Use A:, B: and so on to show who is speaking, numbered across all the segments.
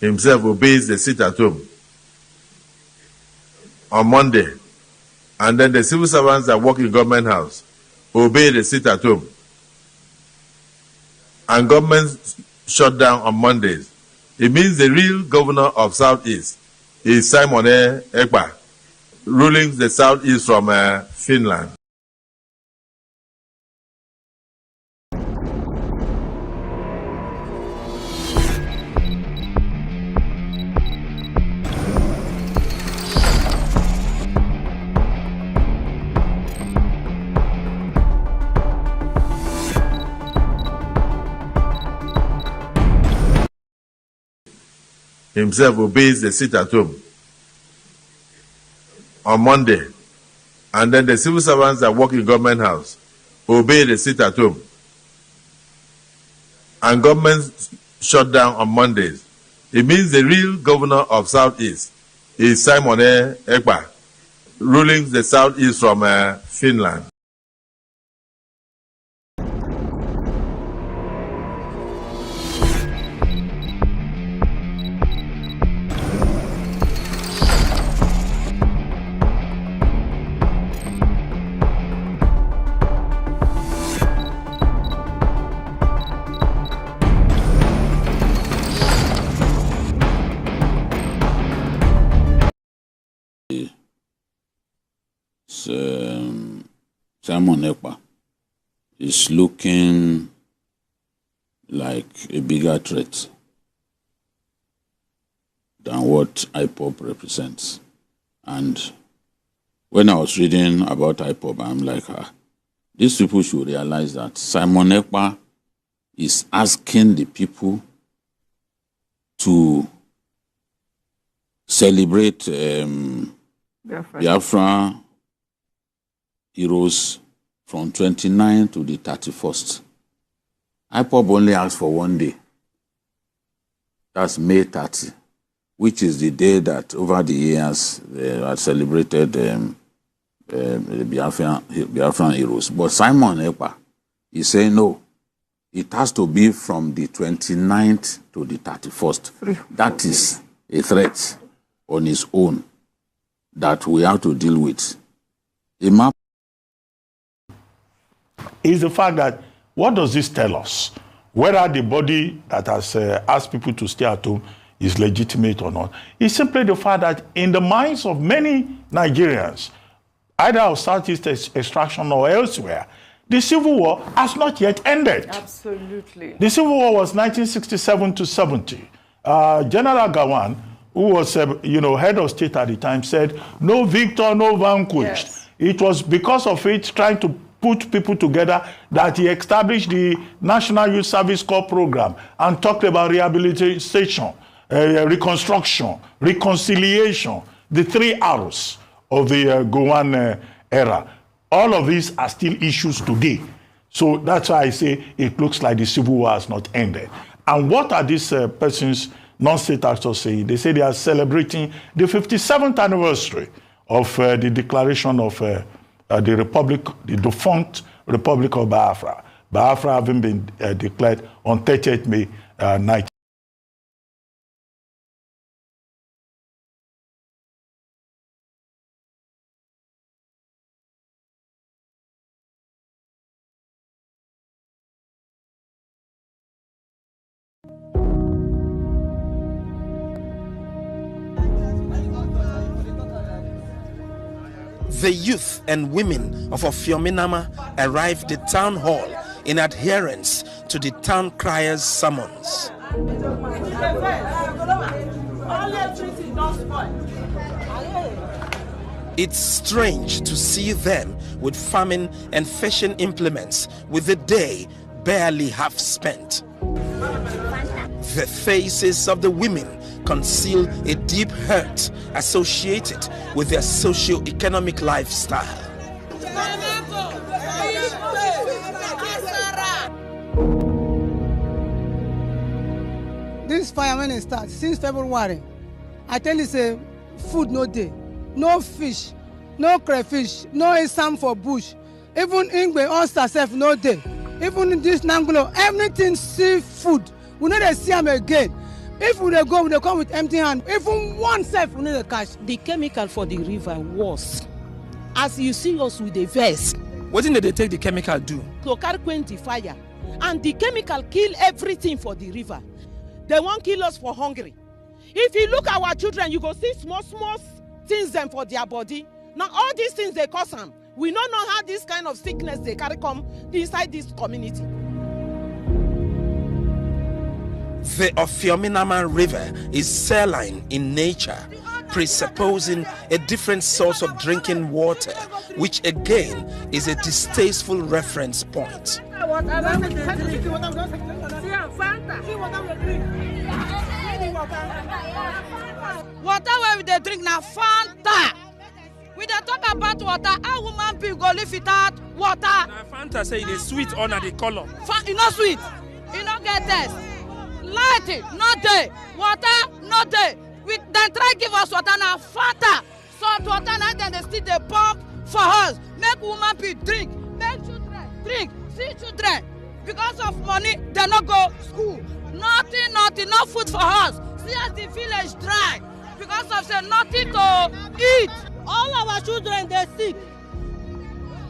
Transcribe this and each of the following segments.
A: himself obeys the sit at home on Monday, and then the civil servants that work in government house obey the sit at home, and government shut down on Mondays, it means the real governor of Southeast is Simon Ekpa, ruling the Southeast from Finland. Himself obeys the sit at home on Monday, and then the civil servants that work in government house obey the sit at home, and government shut down on Mondays. It means the real governor of Southeast is Simon Ekpa, ruling the Southeast from Finland.
B: Simon Ekpa is looking like a bigger threat than what IPOB represents. And when I was reading about IPOB, I'm like, these people should realize that Simon Ekpa is asking the people to celebrate Biafra heroes from 29th to the 31st. IPOB only asked for one day. That's May 30, which is the day that over the years they have celebrated the Biafran heroes. But Simon Ekpa is saying no, it has to be from the 29th to the 31st. That is a threat on its own that we have to deal with.
C: Is the fact that, what does this tell us? Whether the body that has asked people to stay at home is legitimate or not. It's simply the fact that in the minds of many Nigerians, either of Southeast extraction or elsewhere, the Civil War has not yet ended.
D: Absolutely.
C: The Civil War was 1967 to 70. General Gawan, who was head of state at the time, said, no victor, no vanquished.
D: Yes.
C: It was because of it trying to put people together that he established the National Youth Service Corps program and talked about rehabilitation, reconstruction, reconciliation, the 3 R's of the Gowon era. All of these are still issues today. So that's why I say it looks like the Civil War has not ended. And what are these persons, non-state actors, saying? They say they are celebrating the 57th anniversary of the declaration of the Republic, the defunct Republic of Biafra. Biafra having been declared on 30th May 19.
E: The youth and women of Ofiominama arrived at town hall in adherence to the town crier's summons. It's strange to see them with farming and fishing implements with the day barely half spent. The faces of the women conceal a deep hurt associated with their socio-economic lifestyle.
F: This fire when it starts since February, I tell you, say food no day, no fish, no crayfish, no isam for bush, even Ingbe oyster self no day, even this Nangolo, everything seafood. We know they see them again. If we dey go, we dey come with empty hand. Even one self, we need the cash.
D: The chemical for the river was, as you see us with the vest.
E: What did they take the chemical do?
D: To carry quench the fire. And the chemical kill everything for the river. They won't kill us for hungry. If you look at our children, you go see small things them for their body. Now all these things they cause them. We don't know how this kind of sickness they carry come inside this community.
E: The Ofiominama River is saline in nature, presupposing a different source of drinking water, which again is a distasteful reference point.
G: Water where we dey drink na Fanta. We dey talk about water. How woman people go live without water?
E: Na Fanta say it is sweet or na the color.
G: E no sweet. E no get taste. Light no dey. Water no dey. We dem try give us water na Fanta. Salt water na dem dey still dey pump for us. Make woman people drink. Make children drink. See children. Because of money, they no go school. Nothing, no food for us. See as the village dry. Because of say nothing to eat.
H: All our children they sick.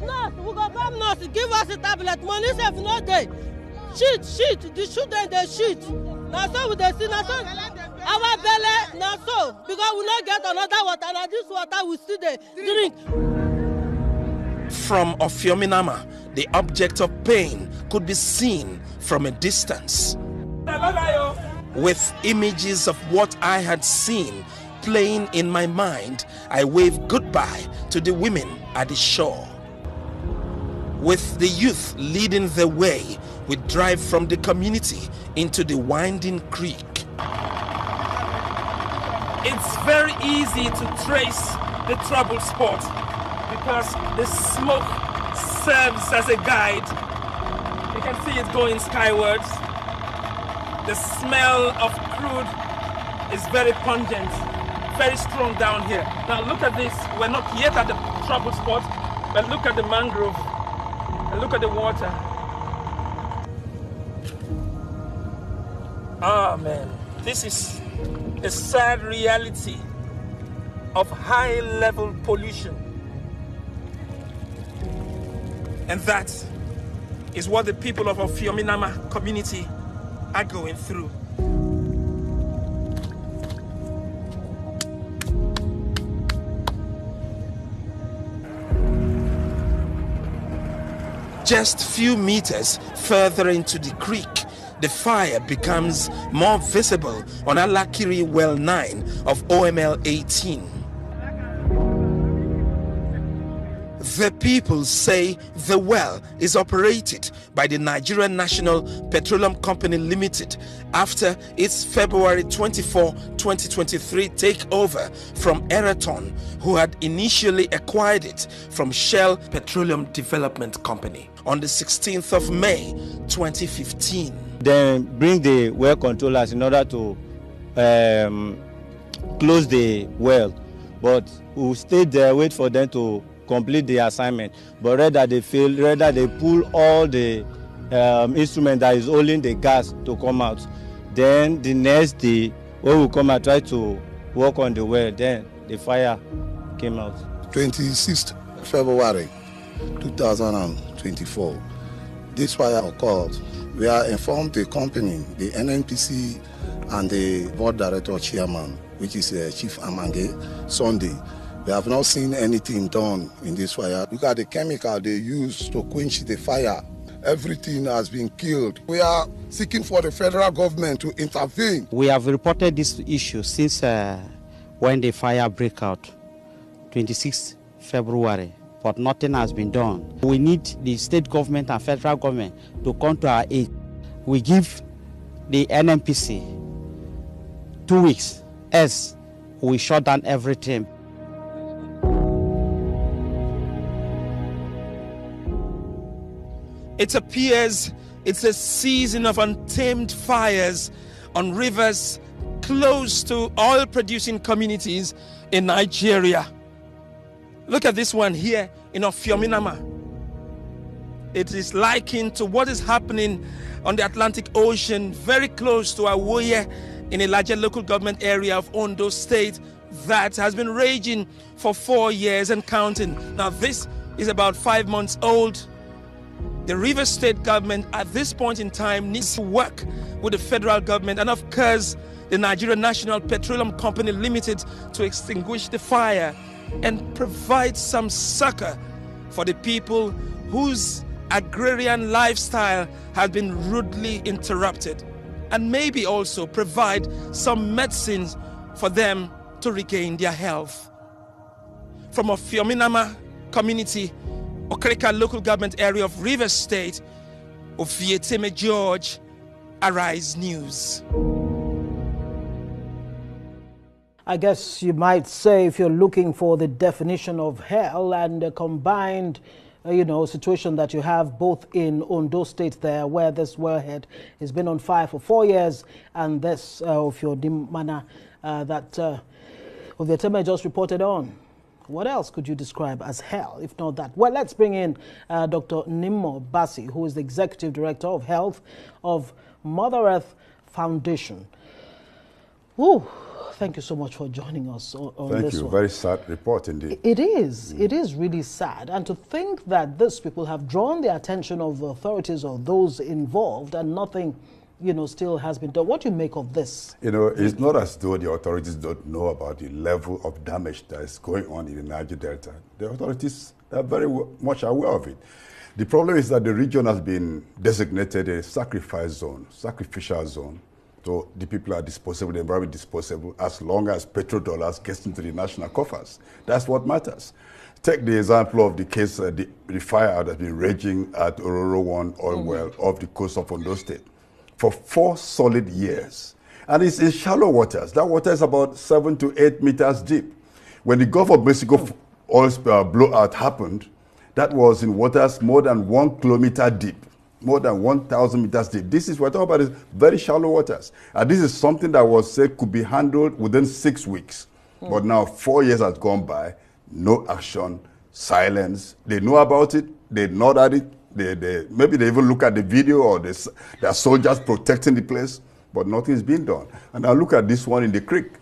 H: Nurse, we go come nurse, give us a tablet. Money sef no dey. Shit. The children they shit. Now so we dey see. Now so our belly now so because we no get another water. Now this water we still dey drink.
E: From Ofiominama, the object of pain could be seen from a distance. With images of what I had seen playing in my mind, I waved goodbye to the women at the shore. With the youth leading the way, we drive from the community into the winding creek. It's very easy to trace the trouble spot because the smoke serves as a guide. You can see it going skywards. The smell of crude is very pungent, very strong down here. Now look at this. We're not yet at the trouble spot, but look at the mangrove and look at the water. Ah, man, this is a sad reality of high-level pollution. And that is what the people of Ofiominama community are going through. Just few meters further into the creek, the fire becomes more visible on Alakiri Well 9 of OML 18. The people say the well is operated by the Nigerian National Petroleum Company Limited after its February 24, 2023 takeover from Eraton, who had initially acquired it from Shell Petroleum Development Company on the 16th of May 2015.
I: Then bring the well controllers in order to close the well, but we stayed there, wait for them to complete the assignment, but rather they pull all the instrument that is holding the gas to come out. Then the next day, when we come and try to work on the well, then the fire came out.
J: 26th February 2024, this fire occurred. We are informed the company, the NNPC, and the board director chairman, which is Chief Amange Sunday. We have not seen anything done in this fire. Look at the chemical they use to quench the fire. Everything has been killed. We are seeking for the federal government to intervene.
K: We have reported this issue since when the fire broke out, 26 February, but nothing has been done. We need the state government and federal government to come to our aid. We give the NNPC 2 weeks, else we shut down everything.
E: It appears it's a season of untamed fires on rivers close to oil-producing communities in Nigeria. Look at this one here in Ofiominama. It is likened to what is happening on the Atlantic Ocean, very close to Awoye in a larger local government area of Ondo State that has been raging for 4 years and counting. Now this is about 5 months old. The Rivers State government at this point in time needs to work with the federal government and of course the Nigerian National Petroleum Company Limited to extinguish the fire and provide some succor for the people whose agrarian lifestyle has been rudely interrupted, and maybe also provide some medicines for them to regain their health. From a Fiominama community, Okrika local government area of Rivers State, Ofieteme George, Arise News.
L: I guess you might say, if you're looking for the definition of hell and a combined situation that you have both in Ondo State there, where this wellhead has been on fire for 4 years, and this of your Dimana that Ofieteme just reported on. What else could you describe as hell, if not that? Well, let's bring in Dr. Nimmo Bassi, who is the Executive Director of Health of Mother Earth Foundation. Ooh, thank you so much for joining us on this one.
M: Thank you. Very sad report indeed.
L: It is. It is really sad. And to think that these people have drawn the attention of the authorities or those involved and nothing still has been done. What do you make of this?
M: It's not as though the authorities don't know about the level of damage that is going on in the Niger Delta. The authorities are very much aware of it. The problem is that the region has been designated a sacrificial zone. So the people are disposable, the environment disposable, as long as petrodollars gets into the national coffers. That's what matters. Take the example of the case, the fire that's been raging at Ororo 1 oil well off the coast of Ondo State for 4 solid years. And it's in shallow waters. That water is about 7 to 8 meters deep. When the Gulf of Mexico oil blowout happened, that was in waters more than 1 kilometer deep, more than 1,000 meters deep. This is, we're talking about, is very shallow waters. And this is something that was said could be handled within 6 weeks. But now 4 years has gone by, no action, silence. They know about it, they nod at it, maybe they even look at the video, or there are soldiers protecting the place, but nothing's been done. And now look at this one in the creek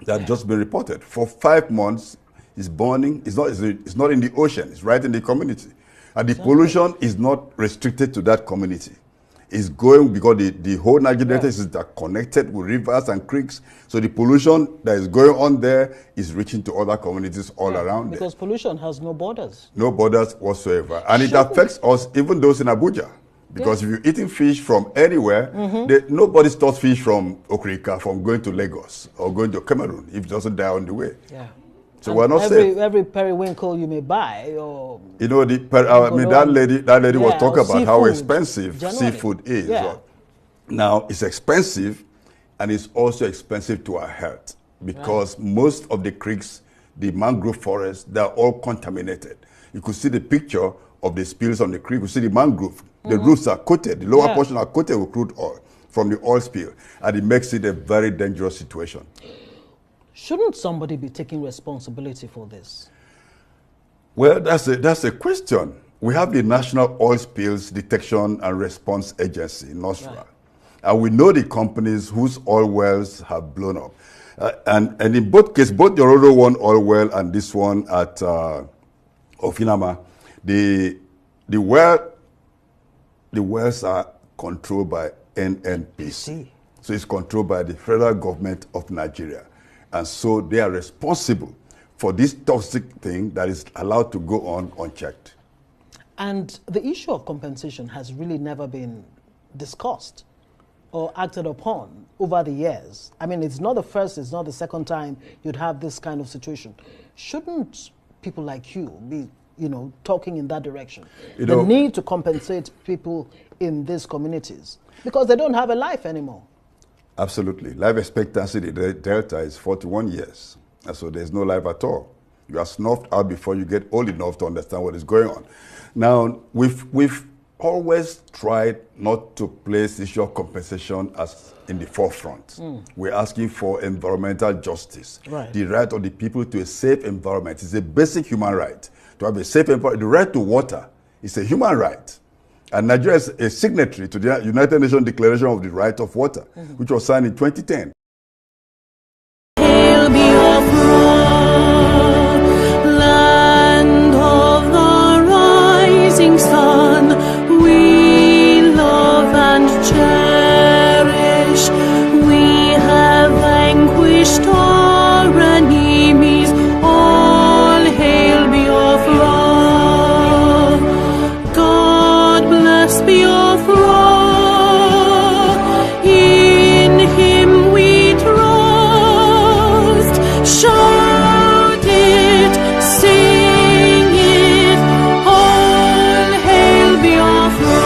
M: that just been reported. For 5 months, it's burning. It's not in the ocean. It's right in the community. And the pollution is not restricted to that community. It's going because the whole Niger Delta is connected with rivers and creeks. So the pollution that is going on there is reaching to other communities all around there.
L: Because pollution has no borders.
M: No borders whatsoever. And it affects us, even those in Abuja. Because if you're eating fish from anywhere, nobody stores fish from Okrika, from going to Lagos or going to Cameroon if it doesn't die on the way.
L: Yeah.
M: So we're not safe.
L: Every periwinkle you may buy, or
M: that lady was talking about how expensive seafood is.
L: Yeah.
M: Now it's expensive, and it's also expensive to our health because most of the creeks, the mangrove forests, they're all contaminated. You could see the picture of the spills on the creek. You see the mangrove. The roots are coated. The lower portion are coated with crude oil from the oil spill, and it makes it a very dangerous situation.
L: Shouldn't somebody be taking responsibility for this?
M: Well, that's a question. We have the National Oil Spills Detection and Response Agency, NOSRA. And we know the companies whose oil wells have blown up. And in both cases, both the Ororo 1 oil well and this one at Ofinama, the wells are controlled by NNPC. So it's controlled by the federal government of Nigeria. And so they are responsible for this toxic thing that is allowed to go on unchecked.
L: And the issue of compensation has really never been discussed or acted upon over the years. I mean, it's not the first, it's not the second time you'd have this kind of situation. Shouldn't people like you be, talking in that direction? The need to compensate people in these communities because they don't have a life anymore.
M: Absolutely. Life expectancy in the Delta is 41 years. And so there's no life at all. You are snuffed out before you get old enough to understand what is going on. Now, we've always tried not to place the issue of compensation as in the forefront. We're asking for environmental justice. The right of the people to a safe environment is a basic human right. To have a safe environment, the right to water is a human right. And Nigeria is a signatory to the United Nations Declaration of the Right of Water, which was signed in 2010.
N: Hail Biafra, land of the rising sun, we love and cherish. We have vanquished our enemies. All hail Biafra. God bless Biafra. In him we trust. Shout it, sing it, all hail Biafra.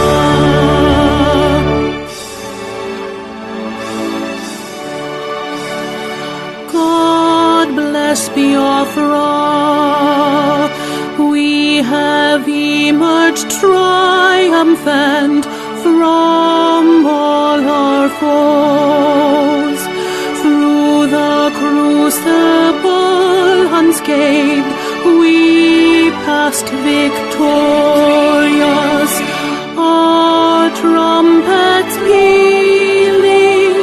N: God bless Biafra. We have emerged triumphant from all our foes. Through the crucible unscathed, we passed victorious. Our trumpets pealing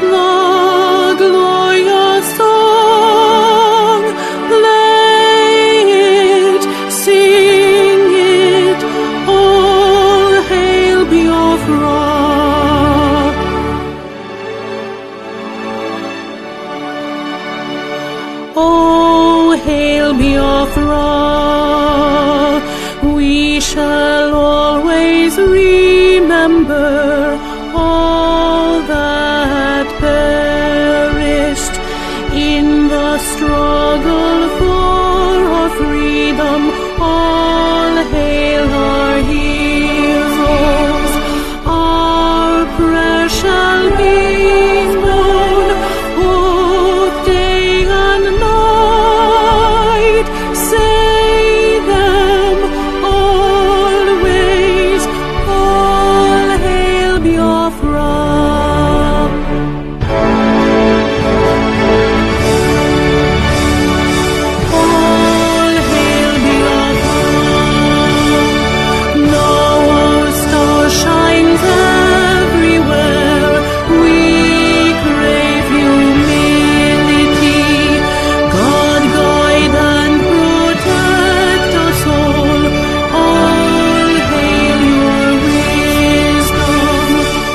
N: the glorious song. Play it, sing it, all hail Biafra. Oh, hail Biafra, we shall always remember all that perished in the struggle for our freedom. All hail our heroes, our prayer shall be known both day and night. Say them always, all hail Biafra. All hail Biafra. Now our star shines everywhere. We crave humility. God guide and protect us all. All hail your wisdom,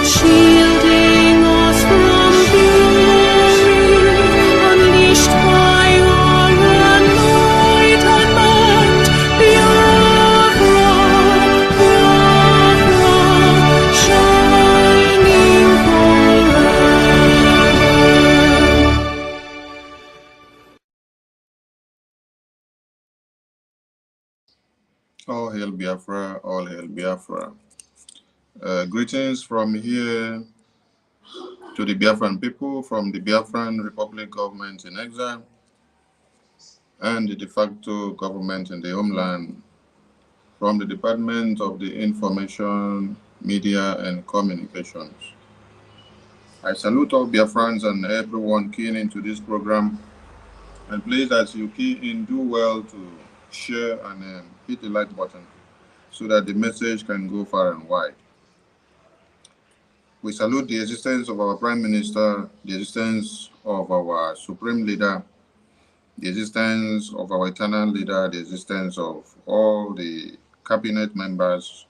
N: shielding us from fury, unleashed by our enlightenment. Biafra, Biafra, shining forever.
A: All hail Biafra, all hail Biafra. Greetings from here to the Biafran people, from the Biafran Republic government in exile and the de facto government in the homeland, from the Department of the Information, Media and Communications. I salute all Biafrans and everyone keying into this program, and please, as you key in, do well to share and hit the like button so that the message can go far and wide. We salute the existence of our Prime Minister, the existence of our Supreme Leader, the existence of our Eternal Leader, the existence of all the cabinet members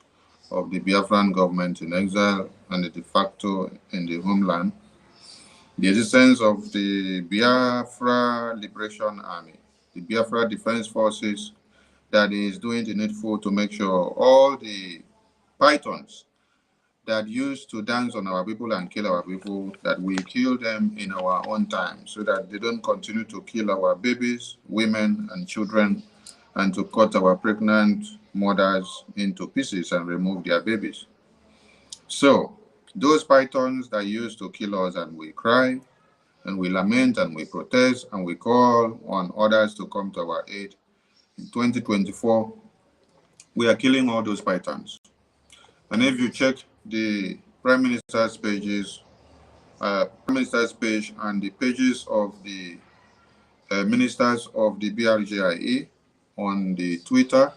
A: of the Biafran government in exile and the de facto in the homeland, the existence of the Biafra Liberation Army, the Biafra Defense Forces that is doing the needful to make sure all the pythons that used to dance on our people and kill our people, that we kill them in our own time so that they don't continue to kill our babies, women, and children, and to cut our pregnant mothers into pieces and remove their babies. So, those pythons that used to kill us, and we cry, and we lament, and we protest, and we call on others to come to our aid, in 2024, we are killing all those pythons. And if you check the Prime Minister's pages, Prime Minister's page and the pages of the ministers of the BRGIE on the Twitter,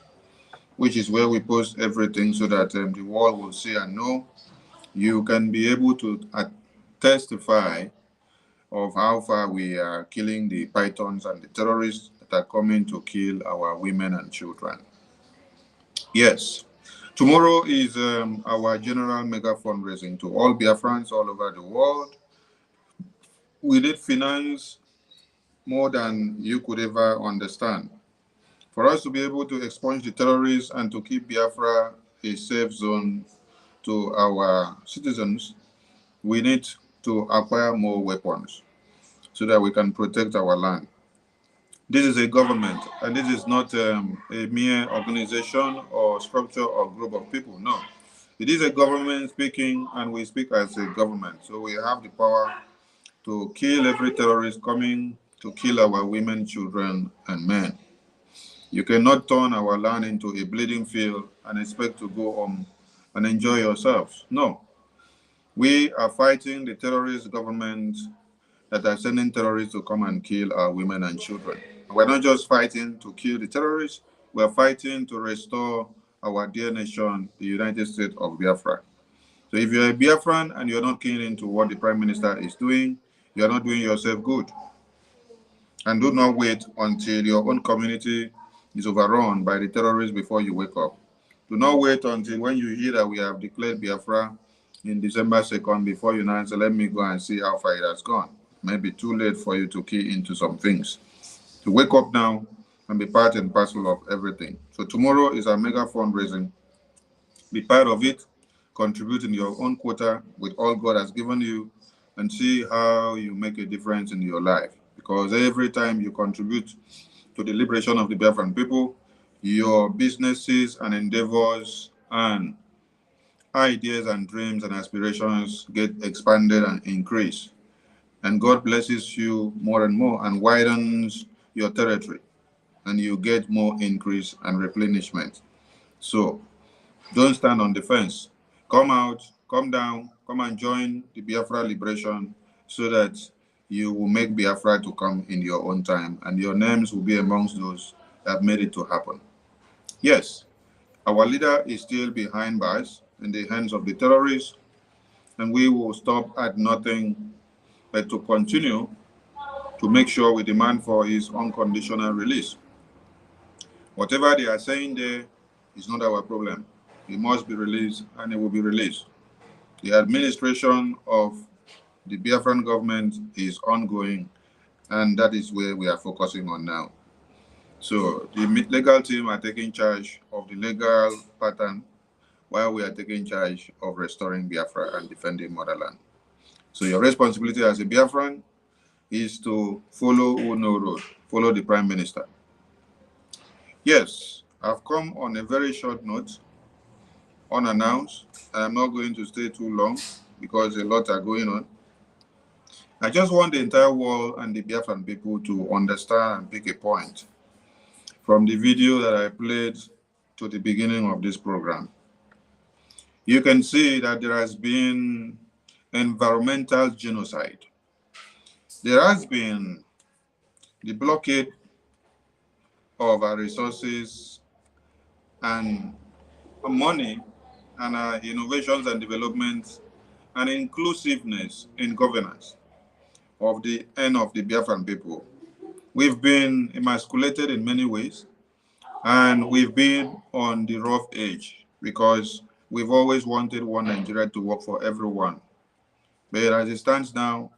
A: which is where we post everything so that the world will see and know. You can be able to testify of how far we are killing the pythons and the terrorists that are coming to kill our women and children. Yes. Tomorrow is our general mega fundraising to all Biafrans all over the world. We need finance more than you could ever understand. For us to be able to expunge the terrorists and to keep Biafra a safe zone to our citizens, we need to acquire more weapons so that we can protect our land. This is a government, and this is not a mere organization or structure or group of people. No. It is a government speaking, and we speak as a government. So we have the power to kill every terrorist coming to kill our women, children, and men. You cannot turn our land into a bleeding field and expect to go home and enjoy yourselves. No. We are fighting the terrorist government that are sending terrorists to come and kill our women and children. We're not just fighting to kill the terrorists, we're fighting to restore our dear nation, the United States of Biafra. So if you're a Biafran and you're not keen into what the Prime Minister is doing, you're not doing yourself good. And do not wait until your own community is overrun by the terrorists before you wake up. Do not wait until when you hear that we have declared Biafra in December 2nd before you now say, let me go and see how far it has gone. Maybe too late for you to key into some things. To wake up now and be part and parcel of everything. So tomorrow is our mega fundraising. Be part of it, contribute in your own quota with all God has given you, and see how you make a difference in your life. Because every time you contribute to the liberation of the Biafran people, your businesses and endeavors and ideas and dreams and aspirations get expanded and increased. And God blesses you more and more and widens your territory, and you get more increase and replenishment. So don't stand on the fence. Come out, come down, come and join the Biafra liberation so that you will make Biafra to come in your own time, and your names will be amongst those that made it to happen. Yes, our leader is still behind bars in the hands of the terrorists, and we will stop at nothing but to continue to make sure we demand for his unconditional release. Whatever they are saying there is not our problem. He must be released, and he will be released. The administration of the Biafran government is ongoing, and that is where we are focusing on now. So the legal team are taking charge of the legal pattern while we are taking charge of restoring Biafra and defending motherland. So your responsibility as a Biafran is to follow Uno Road, follow the Prime Minister. Yes, I've come on a very short note, unannounced, and I'm not going to stay too long because a lot are going on. I just want the entire world and the Biafran people to understand and pick a point from the video that I played to the beginning of this program. You can see that there has been environmental genocide. There has been the blockade of our resources and money and our innovations and development and inclusiveness in governance of the end of the Biafran people. We've been emasculated in many ways, and we've been on the rough edge because we've always wanted one Nigeria to work for everyone. But as it stands now,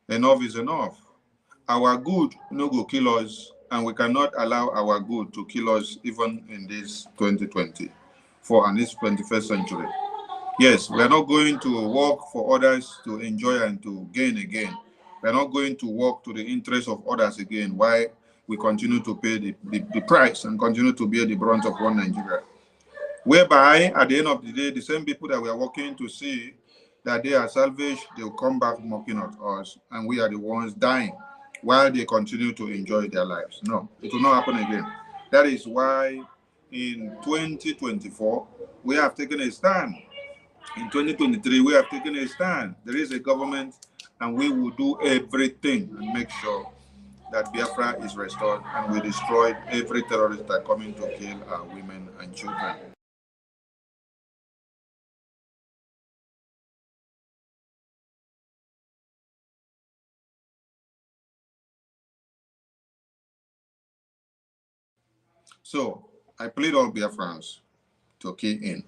A: enough is enough. Our good no go kill us, and we cannot allow our good to kill us even in this 2024 and this 21st century. Yes, we are not going to work for others to enjoy and to gain again. We are not going to work to the interest of others again, while we continue to pay the price and continue to bear the brunt of one Nigeria. Whereby, at the end of the day, the same people that we are working to see that they are salvaged, they will come back mocking at us, and we are the ones dying while they continue to enjoy their lives. No, it will not happen again. That is why in 2024, we have taken a stand. In 2023, we have taken a stand. There is a government, and we will do everything and make sure that Biafra is restored and we destroy every terrorist that coming to kill our women and children. So I plead all Biafrans to key in.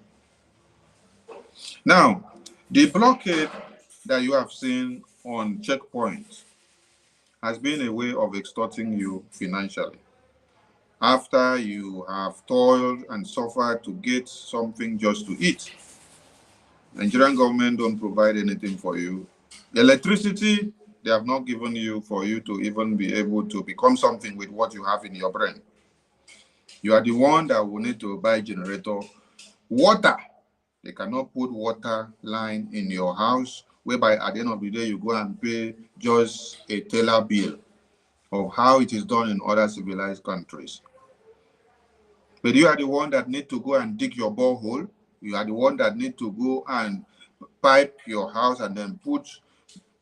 A: Now, the blockade that you have seen on checkpoints has been a way of extorting you financially. After you have toiled and suffered to get something just to eat, Nigerian government don't provide anything for you. The electricity, they have not given you for you to even be able to become something with what you have in your brain. You are the one that will need to buy generator. Water, they cannot put water line in your house, whereby at the end of the day, you go and pay just a teller bill of how it is done in other civilized countries. But you are the one that need to go and dig your borehole. You are the one that need to go and pipe your house and then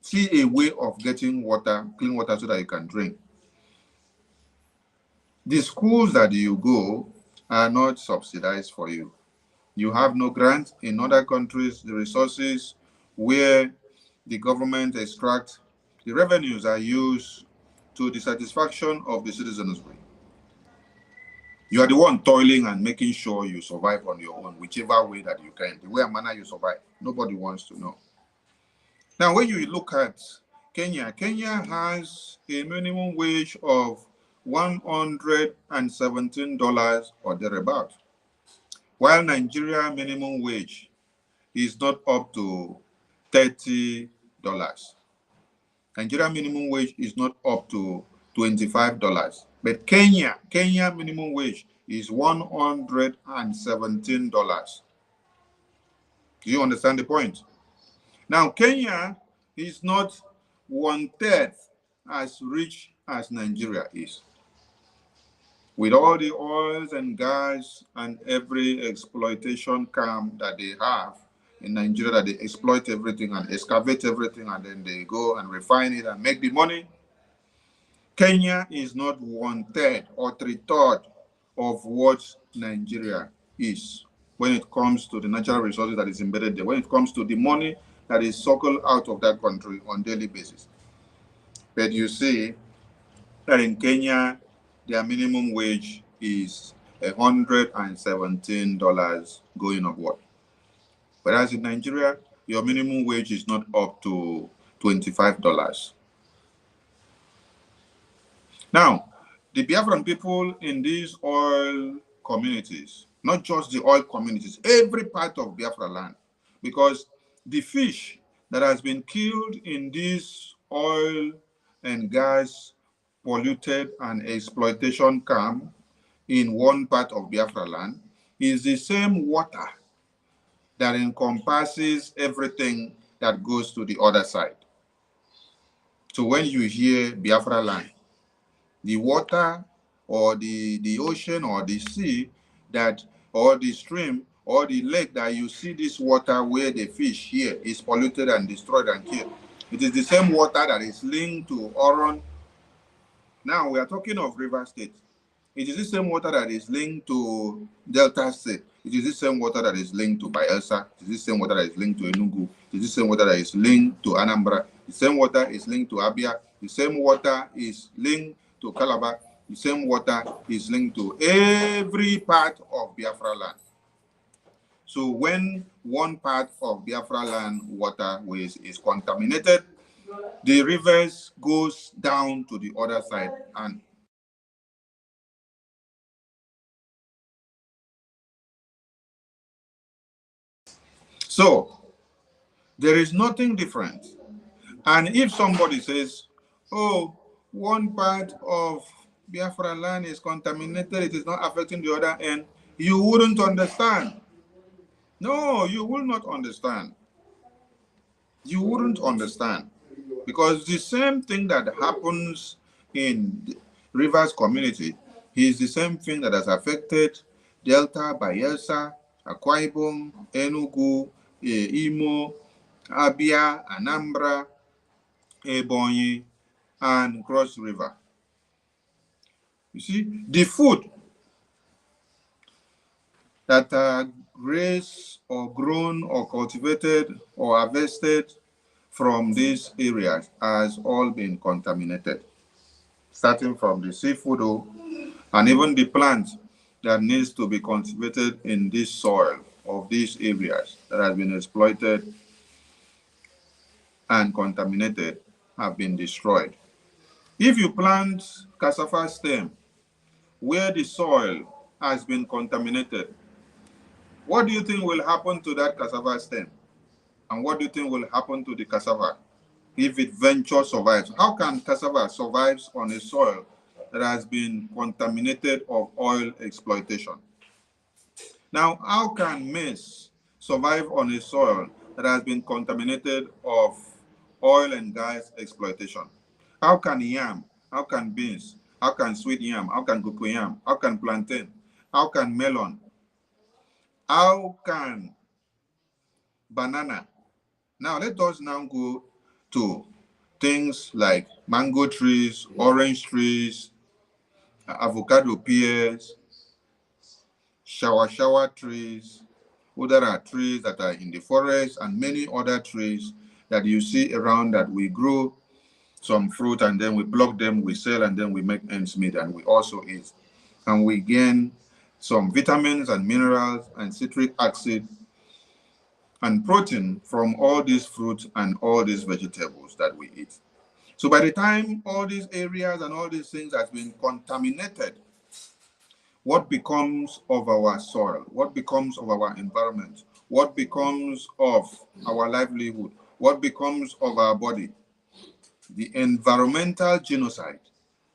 A: see a way of getting water, clean water, so that you can drink. The schools that you go are not subsidized for you. You have no grant. In other countries, the resources where the government extracts, the revenues are used to the satisfaction of the citizenry. You are the one toiling and making sure you survive on your own, whichever way that you can, the way and manner you survive. Nobody wants to know. Now, when you look at Kenya, Kenya has a minimum wage of $117 or thereabout, while Nigeria minimum wage is not up to $30. Nigeria minimum wage is not up to $25. But Kenya minimum wage is $117. Do you understand the point? Now, Kenya is not 1/3 as rich as Nigeria is. With all the oils and gas and every exploitation camp that they have in Nigeria, that they exploit everything and excavate everything and then they go and refine it and make the money, Kenya is not 1/3 or 3/3 of what Nigeria is when it comes to the natural resources that is embedded there, when it comes to the money that is circled out of that country on a daily basis. But you see that in Kenya, their minimum wage is $117 going upward. Whereas in Nigeria, your minimum wage is not up to $25. Now, the Biafran people in these oil communities, not just the oil communities, every part of Biafra land, because the fish that has been killed in this oil and gas polluted and exploitation camp in one part of Biafra land is the same water that encompasses everything that goes to the other side. So when you hear Biafra land, the water or the ocean or the sea that, or the stream or the lake that you see this water where the fish here is polluted and destroyed and killed, it is the same water that is linked to Oron. Now we are talking of River State. It is the same water that is linked to Delta State. It is the same water that is linked to Bayelsa. It is the same water that is linked to Enugu. It is the same water that is linked to Anambra. The same water is linked to Abia. The same water is linked to Calabar. The same water is linked to every part of Biafra land. So when one part of Biafra land water is contaminated, the rivers goes down to the other side and so there is nothing different. And if somebody says, oh, one part of Biafra land is contaminated, it is not affecting the other end, you wouldn't understand. No, you will not understand. You wouldn't understand. Because the same thing that happens in the Rivers community is the same thing that has affected Delta, Bayelsa, Akwa Ibom, Enugu, Imo, Abia, Anambra, Ebonyi, and Cross River. You see, the food that are raised or grown or cultivated or harvested from these areas has all been contaminated, starting from the seafood and even the plant that needs to be cultivated in this soil of these areas that has been exploited and contaminated have been destroyed. If you plant cassava stem where the soil has been contaminated, what do you think will happen to that cassava stem? And what do you think will happen to the cassava if it ventures survives? How can cassava survive on a soil that has been contaminated of oil exploitation? Now, how can maize survive on a soil that has been contaminated of oil and gas exploitation? How can yam? How can beans? How can sweet yam? How can cocoyam? How can plantain? How can melon? How can banana? Now, let us now go to things like mango trees, orange trees, avocado pears, shower trees. There are trees that are in the forest and many other trees that you see around that we grow some fruit and then we pluck them, we sell, and then we make ends meet, and we also eat. And we gain some vitamins and minerals and citric acid and protein from all these fruits and all these vegetables that we eat. So by the time all these areas and all these things has been contaminated, what becomes of our soil? What becomes of our environment? What becomes of our livelihood? What becomes of our body? The environmental genocide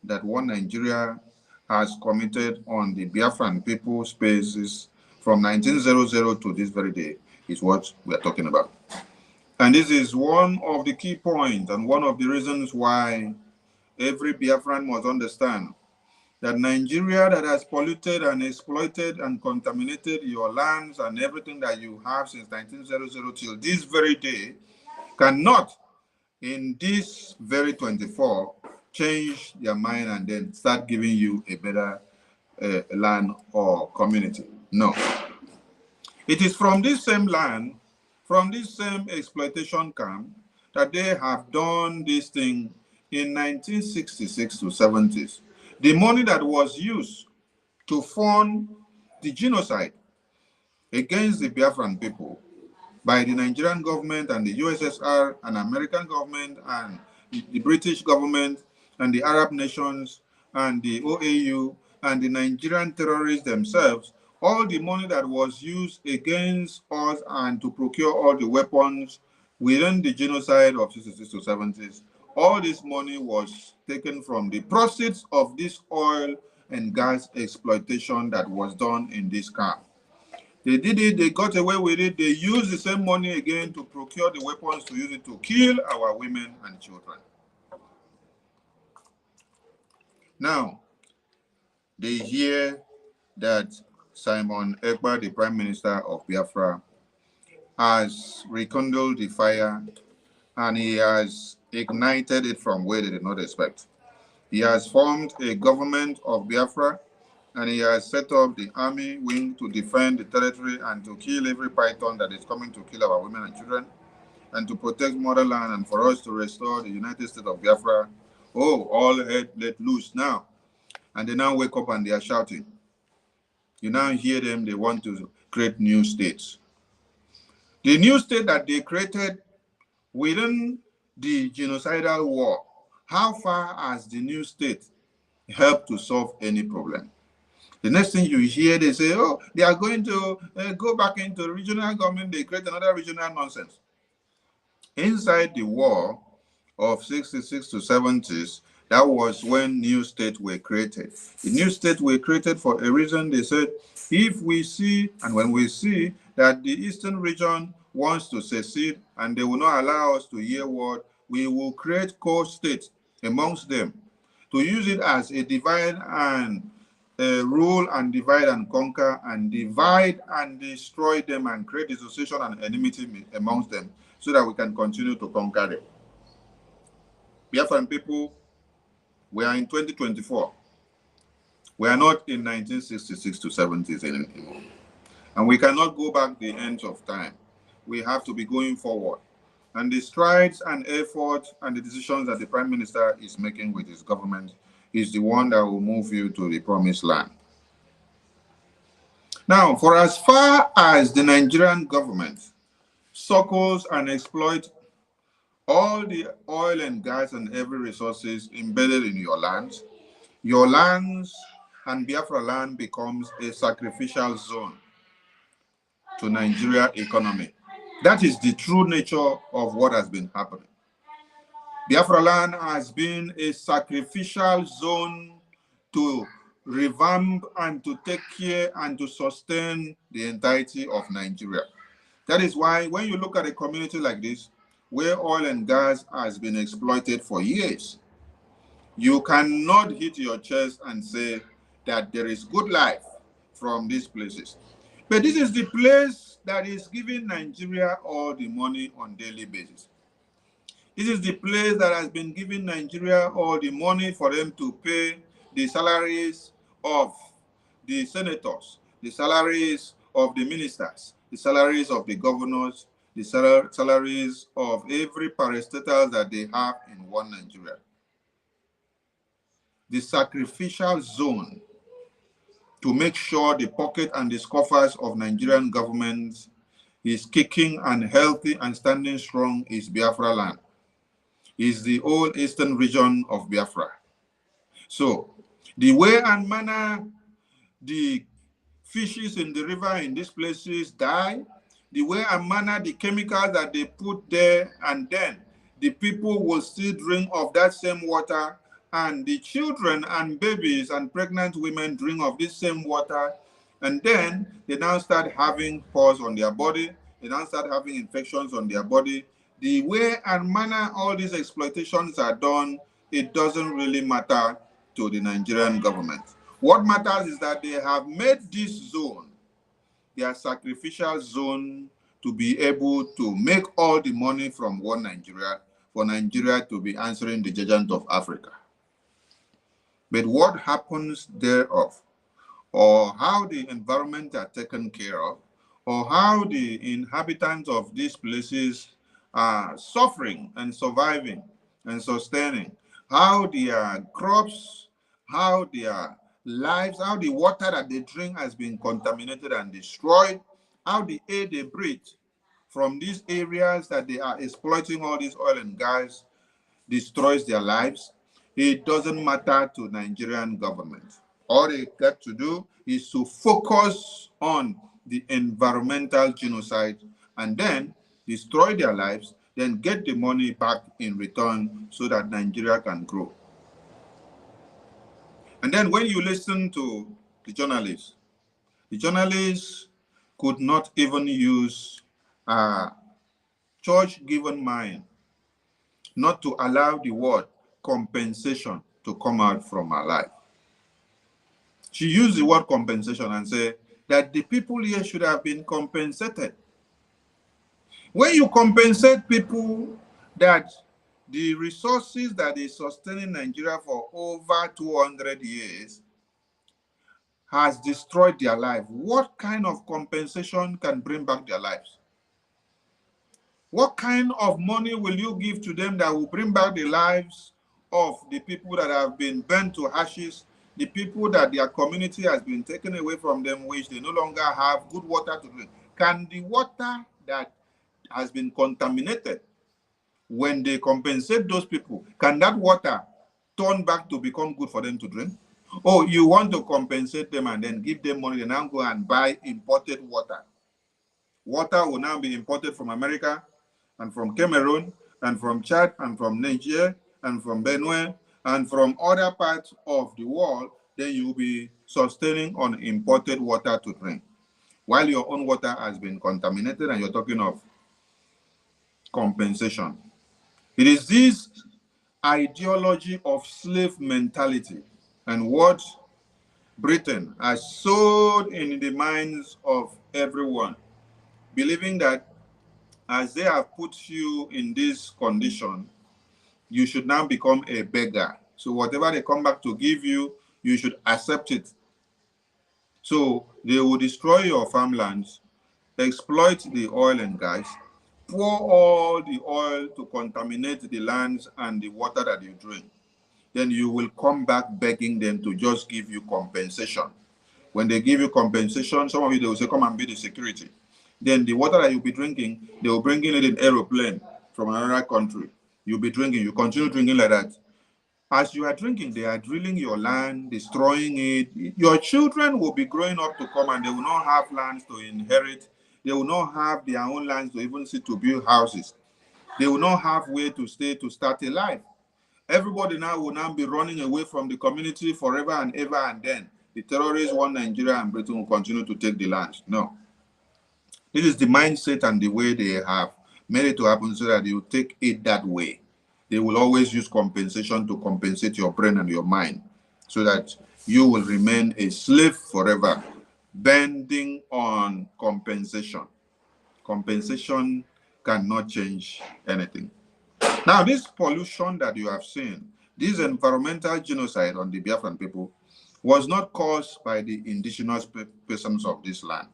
A: that one Nigeria has committed on the Biafran people spaces from 1900 to this very day is what we are talking about. And this is one of the key points and one of the reasons why every Biafran must understand that Nigeria that has polluted and exploited and contaminated your lands and everything that you have since 1900 till this very day cannot, in this very 24, change their mind and then start giving you a better land or community. No. It is from this same land, from this same exploitation camp, that they have done this thing in 1966 to 70s. The money that was used to fund the genocide against the Biafran people by the Nigerian government and the USSR and American government and the British government and the Arab nations and the OAU and the Nigerian terrorists themselves, all the money that was used against us and to procure all the weapons within the genocide of 66 to 70s, all this money was taken from the proceeds of this oil and gas exploitation that was done in this camp. They did it, they got away with it, they used the same money again to procure the weapons to use it to kill our women and children. Now, they hear that Simon Ekpa, the Prime Minister of Biafra, has rekindled the fire and he has ignited it from where they did not expect. He has formed a government of Biafra and he has set up the army wing to defend the territory and to kill every python that is coming to kill our women and children and to protect motherland and for us to restore the United States of Biafra. Oh, all head let loose now. And they now wake up and they are shouting. You now hear them, they want to create new states. The new state that they created within the genocidal war, how far has the new state helped to solve any problem? The next thing you hear, they say, oh, they are going to go back into regional government, they create another regional nonsense. Inside the war of 66 to 70s, that was when new states were created. The new states were created for a reason. They said, if we see, and when we see that the eastern region wants to secede and they will not allow us to hear word, we will create core states amongst them to use it as a divide and rule and divide and conquer and divide and destroy them and create dissociation and enmity amongst them so that we can continue to conquer them. Biafran people, we are in 2024. We are not in 1966 to 70s anymore. And we cannot go back the end of time. We have to be going forward. And the strides and efforts and the decisions that the Prime Minister is making with his government is the one that will move you to the promised land. Now, for as far as the Nigerian government suckles and exploits all the oil and gas and every resources embedded in your lands and Biafra land becomes a sacrificial zone to Nigeria economy. That is the true nature of what has been happening. Biafra land has been a sacrificial zone to revamp and to take care and to sustain the entirety of Nigeria. That is why when you look at a community like this, where oil and gas has been exploited for years, you cannot hit your chest and say that there is good life from these places. But this is the place that is giving Nigeria all the money on a daily basis. This is the place that has been giving Nigeria all the money for them to pay the salaries of the senators, the salaries of the ministers, the salaries of the governors, the salaries of every parastatal that they have in one Nigeria. The sacrificial zone to make sure the pocket and the coffers of Nigerian government is kicking and healthy and standing strong is Biafra land. Is the whole eastern region of Biafra. So the way and manner the fishes in the river in these places die, the way and manner the chemicals that they put there, and then the people will still drink of that same water, and the children and babies and pregnant women drink of this same water, and then they now start having pores on their body, they now start having infections on their body. The way and manner all these exploitations are done, it doesn't really matter to the Nigerian government. What matters is that they have made this zone their sacrificial zone to be able to make all the money from one Nigeria, for Nigeria to be answering the judgment of Africa. But what happens thereof, or how the environment are taken care of, or how the inhabitants of these places are suffering and surviving and sustaining, how their crops, how their lives, how the water that they drink has been contaminated and destroyed, how the air they breathe from these areas that they are exploiting all this oil and gas destroys their lives, it doesn't matter to Nigerian government. All they got to do is to focus on the environmental genocide and then destroy their lives, then get the money back in return so that Nigeria can grow. And then when you listen to the journalists could not even use a church-given mind not to allow the word compensation to come out from her life. She used the word compensation and said that the people here should have been compensated. When you compensate people that the resources that is sustaining Nigeria for over 200 years has destroyed their life, what kind of compensation can bring back their lives? What kind of money will you give to them that will bring back the lives of the people that have been burnt to ashes, the people that their community has been taken away from them, which they no longer have good water to drink? Can the water that has been contaminated, when they compensate those people, can that water turn back to become good for them to drink? Oh, you want to compensate them and then give them money, then now go and buy imported water. Water will now be imported from America and from Cameroon and from Chad and from Niger and from Benue and from other parts of the world. Then you will be sustaining on imported water to drink, while your own water has been contaminated and you're talking of compensation. It is this ideology of slave mentality and what Britain has sowed in the minds of everyone, believing that as they have put you in this condition, you should now become a beggar. So whatever they come back to give you, you should accept it. So they will destroy your farmlands, exploit the oil and gas, pour all the oil to contaminate the lands and the water that you drink. Then you will come back begging them to just give you compensation. When they give you compensation, some of you, they will say, come and be the security. Then the water that you'll be drinking, they will bring in an aeroplane from another country. You'll be drinking, you continue drinking like that. As you are drinking, they are drilling your land, destroying it. Your children will be growing up to come and they will not have lands to inherit. They will not have their own lands to even sit to build houses. They will not have where to stay to start a life. Everybody now will now be running away from the community forever and ever, and then the terrorists want Nigeria and Britain will continue to take the lands. No. This is the mindset and the way they have made it to happen so that you take it that way. They will always use compensation to compensate your brain and your mind so that you will remain a slave forever, bending on compensation. Compensation cannot change anything. Now, this pollution that you have seen, this environmental genocide on the Biafran people, was not caused by the indigenous persons of this land,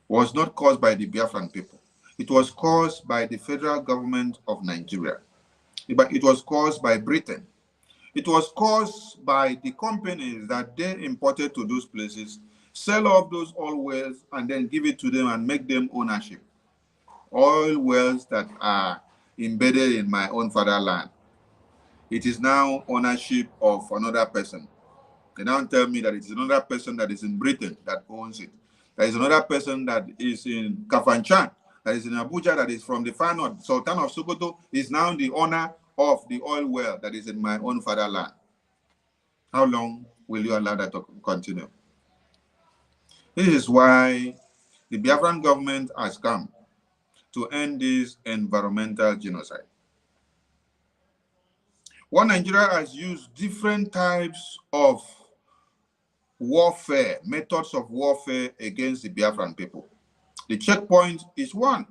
A: was not caused by the Biafran people. It was caused by the federal government of Nigeria. It was caused by Britain. It was caused by the companies that they imported to those places, sell off those oil wells, and then give it to them and make them ownership. Oil wells that are embedded in my own fatherland. It is now ownership of another person. They now tell me that it is another person that is in Britain that owns it. There is another person that is in Kafanchan, that is in Abuja, that is from the far north. Sultan of Sokoto is now the owner of the oil well that is in my own fatherland. How long will you allow that to continue? This is why the Biafran government has come to end this environmental genocide. One, Nigeria has used different types of warfare, methods of warfare against the Biafran people. The checkpoint is one.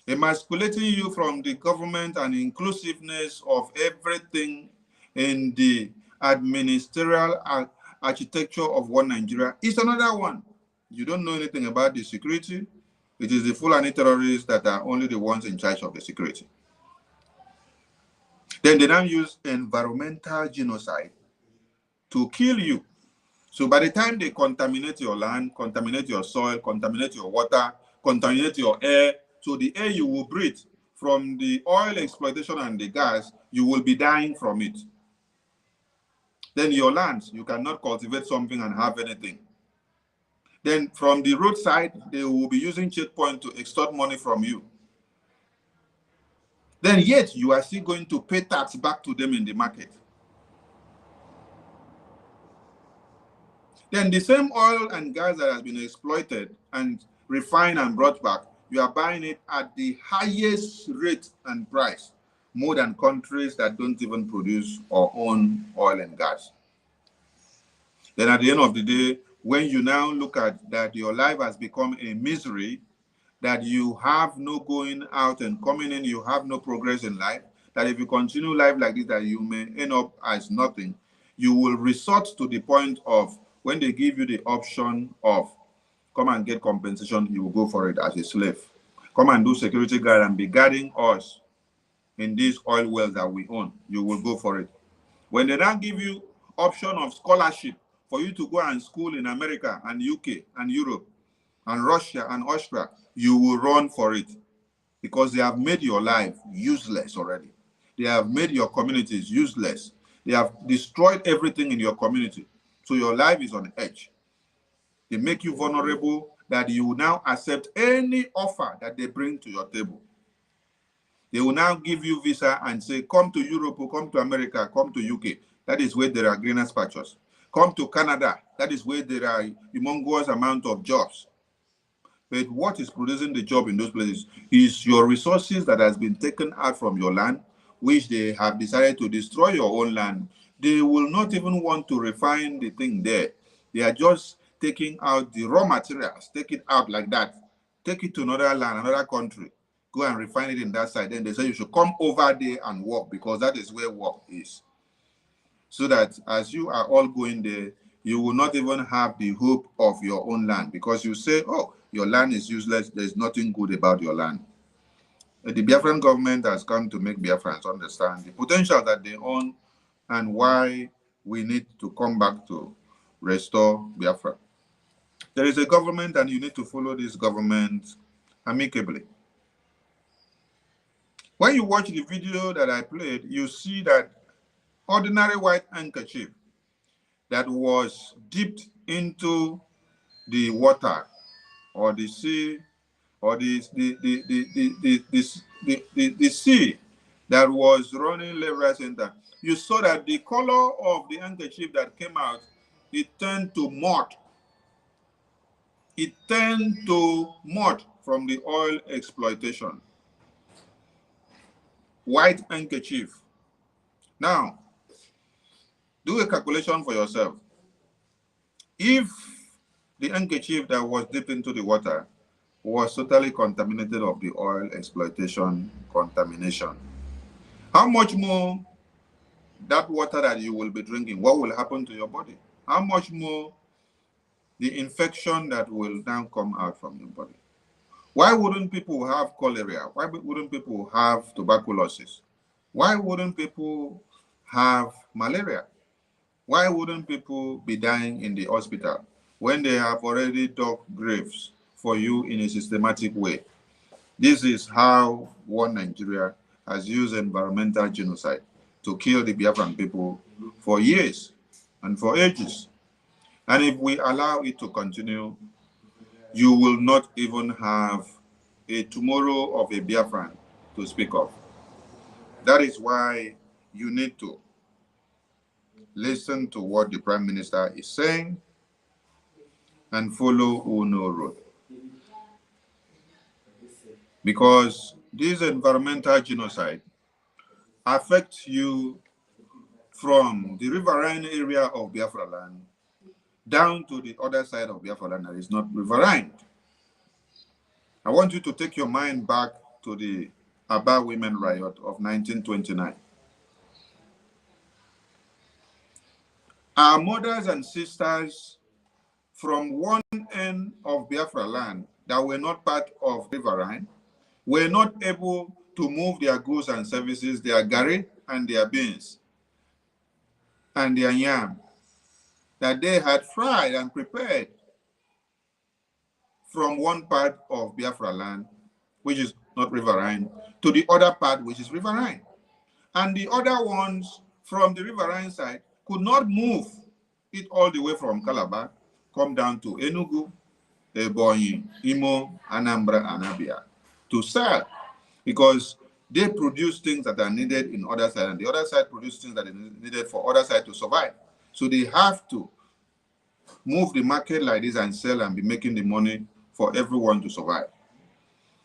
A: Emasculating you from the government and inclusiveness of everything in the administrative architecture of one Nigeria is another one. You don't know anything about the security. It is the Fulani terrorists that are only the ones in charge of the security. Then they now use environmental genocide to kill you. So by the time they contaminate your land, contaminate your soil, contaminate your water, contaminate your air, so the air you will breathe from the oil exploitation and the gas, you will be dying from it. Then your lands, you cannot cultivate something and have anything. Then from the roadside, they will be using checkpoint to extort money from you. Then yet you are still going to pay tax back to them in the market. Then the same oil and gas that has been exploited and refined and brought back, you are buying it at the highest rate and price, more than countries that don't even produce or own oil and gas. Then at the end of the day, when you now look at that your life has become a misery, that you have no going out and coming in, you have no progress in life, that if you continue life like this, that you may end up as nothing, you will resort to the point of when they give you the option of come and get compensation, you will go for it as a slave. Come and do security guard and be guarding us in these oil wells that we own. You will go for it. When they now give you option of scholarship for you to go and school in America and UK and Europe and Russia and Austria, you will run for it because they have made your life useless already. They have made your communities useless. They have destroyed everything in your community. So your life is on edge. They make you vulnerable that you will now accept any offer that they bring to your table. They will now give you visa and say, come to Europe, or come to America, come to UK. That is where there are greener pastures. Come to Canada. That is where there are humongous amount of jobs. But what is producing the job in those places is your resources that has been taken out from your land, which they have decided to destroy your own land. They will not even want to refine the thing there. They are just taking out the raw materials, take it out like that, take it to another land, another country, go and refine it in that side. Then they say you should come over there and work because that is where work is. so that as you are all going there, you will not even have the hope of your own land, because you say, oh, your land is useless, there's nothing good about your land. The Biafran government has come to make Biafrans understand the potential that they own and why we need to come back to restore Biafra. There is a government and you need to follow this government amicably. When you watch the video that I played, you see that ordinary white handkerchief that was dipped into the water or the sea or the sea that was running left, right, center. You saw that the color of the handkerchief that came out, it turned to mud. It turned to mud from the oil exploitation. White handkerchief. Now, do a calculation for yourself. If the handkerchief that was dipped into the water was totally contaminated of the oil exploitation contamination, how much more that water that you will be drinking, what will happen to your body? How much more the infection that will now come out from your body? Why wouldn't people have cholera? Why wouldn't people have tuberculosis? Why wouldn't people have malaria? Why wouldn't people be dying in the hospital when they have already dug graves for you in a systematic way? This is how one Nigeria has used environmental genocide to kill the Biafran people for years and for ages. And if we allow it to continue, you will not even have a tomorrow of a Biafran to speak of. That is why you need to listen to what the Prime Minister is saying and follow Uno Road. Because this environmental genocide affects you from the riverine area of Biafra land down to the other side of Biafra land that is not riverine. I want you to take your mind back to the Aba women riot of 1929. Our mothers and sisters from one end of Biafra land that were not part of riverine were not able to move their goods and services, their gari and their beans and their yam that they had fried and prepared from one part of Biafra land, which is not riverine, to the other part, which is riverine. And the other ones from the riverine side could not move it all the way from Calabar, come down to Enugu, Ebonyi, Imo, Anambra, and Abia to sell, because they produce things that are needed in other side, and the other side produce things that are needed for other side to survive. So they have to move the market like this and sell and be making the money for everyone to survive.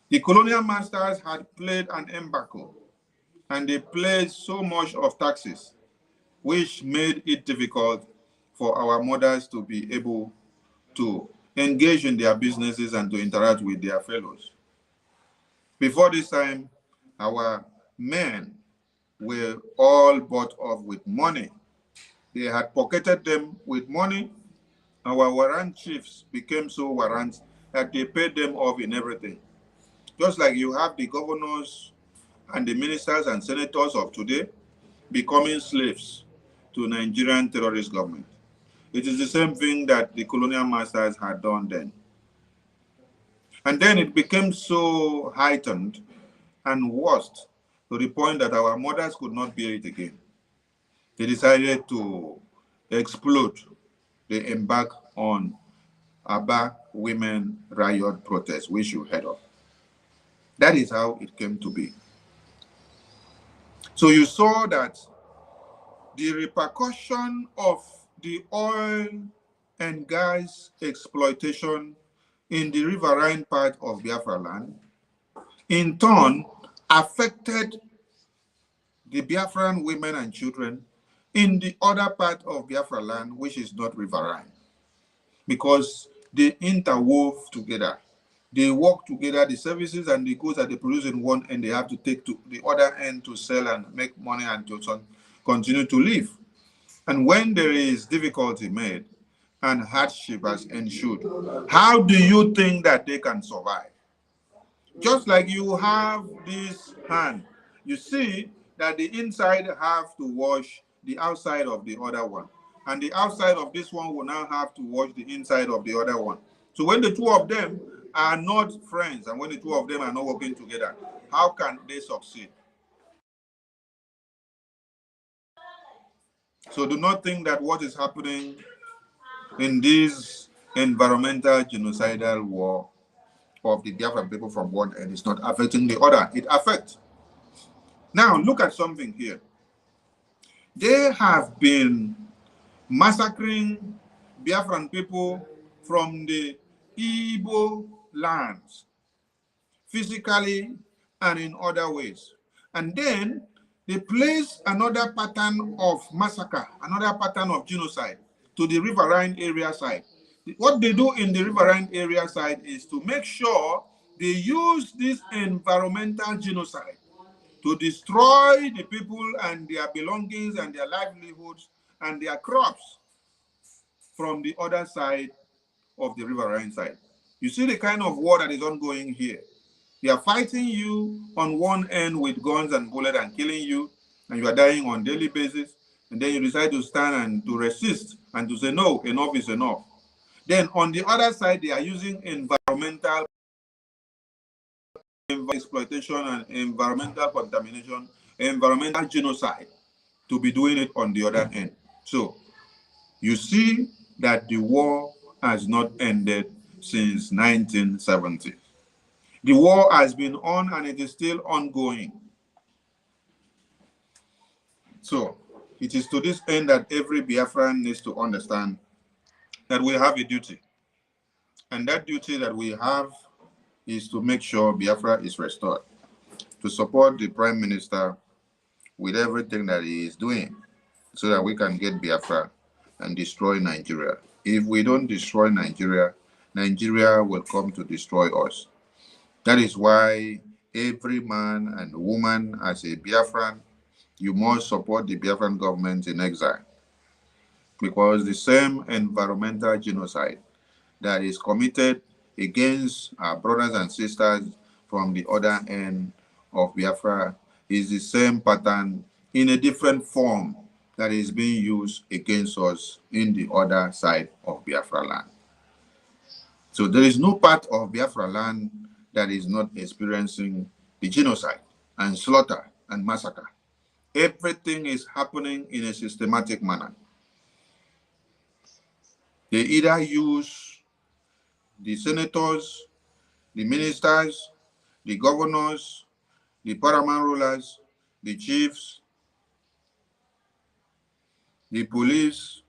A: The colonial masters had played an embargo, and they played so much of taxes, which made it difficult for our mothers to be able to engage in their businesses and to interact with their fellows. Before this time, our men were all bought off with money. They had pocketed them with money. Our warrant chiefs became so warrant that they paid them off in everything. Just like you have the governors and the ministers and senators of today becoming slaves to Nigerian terrorist government. It is the same thing that the colonial masters had done then. And then it became so heightened and worst to the point that our mothers could not bear it again. They decided to explode. They embarked on Aba women riot protest, which you heard of. That is how it came to be. So you saw that the repercussion of the oil and gas exploitation in the riverine part of Biafra land, in turn, affected the Biafran women and children in the other part of Biafra land, which is not riverine, because they interwove together. They work together. The services and the goods that they produce in one end, they have to take to the other end to sell and make money and to continue to live. And when there is difficulty made and hardship has ensued, how do you think that they can survive? Just like you have this hand, you see that the inside have to wash the outside of the other one. And the outside of this one will now have to wash the inside of the other one. So when the two of them are not friends and when the two of them are not working together, how can they succeed? So do not think that what is happening in this environmental genocidal war of the Biafran people from one end is not affecting the other. It affects. Now look at something here. They have been massacring Biafran people from the Igbo lands, physically and in other ways. And then they place another pattern of massacre, another pattern of genocide to the riverine area side. What they do in the riverine area side is to make sure they use this environmental genocide to destroy the people and their belongings and their livelihoods and their crops from the other side of the riverine side. You see the kind of war that is ongoing here. They are fighting you on one end with guns and bullets and killing you, and you are dying on a daily basis, and then you decide to stand and to resist and to say, no, enough is enough. Then on the other side, they are using environmental exploitation and environmental contamination, environmental genocide to be doing it on the other end. So you see that the war has not ended since 1970. The war has been on and it is still ongoing. So it is to this end that every Biafran needs to understand that we have a duty. And that duty that we have is to make sure Biafra is restored, to support the Prime Minister with everything that he is doing so that we can get Biafra and destroy Nigeria. If we don't destroy Nigeria, Nigeria will come to destroy us. That is why every man and woman as a Biafran, you must support the Biafran government in exile, because the same environmental genocide that is committed against our brothers and sisters from the other end of Biafra is the same pattern in a different form that is being used against us in the other side of Biafra land. So there is no part of Biafra land that is not experiencing the genocide and slaughter and massacre. Everything is happening in a systematic manner. They either use the senators, the ministers, the governors, the paramount rulers, the chiefs, the police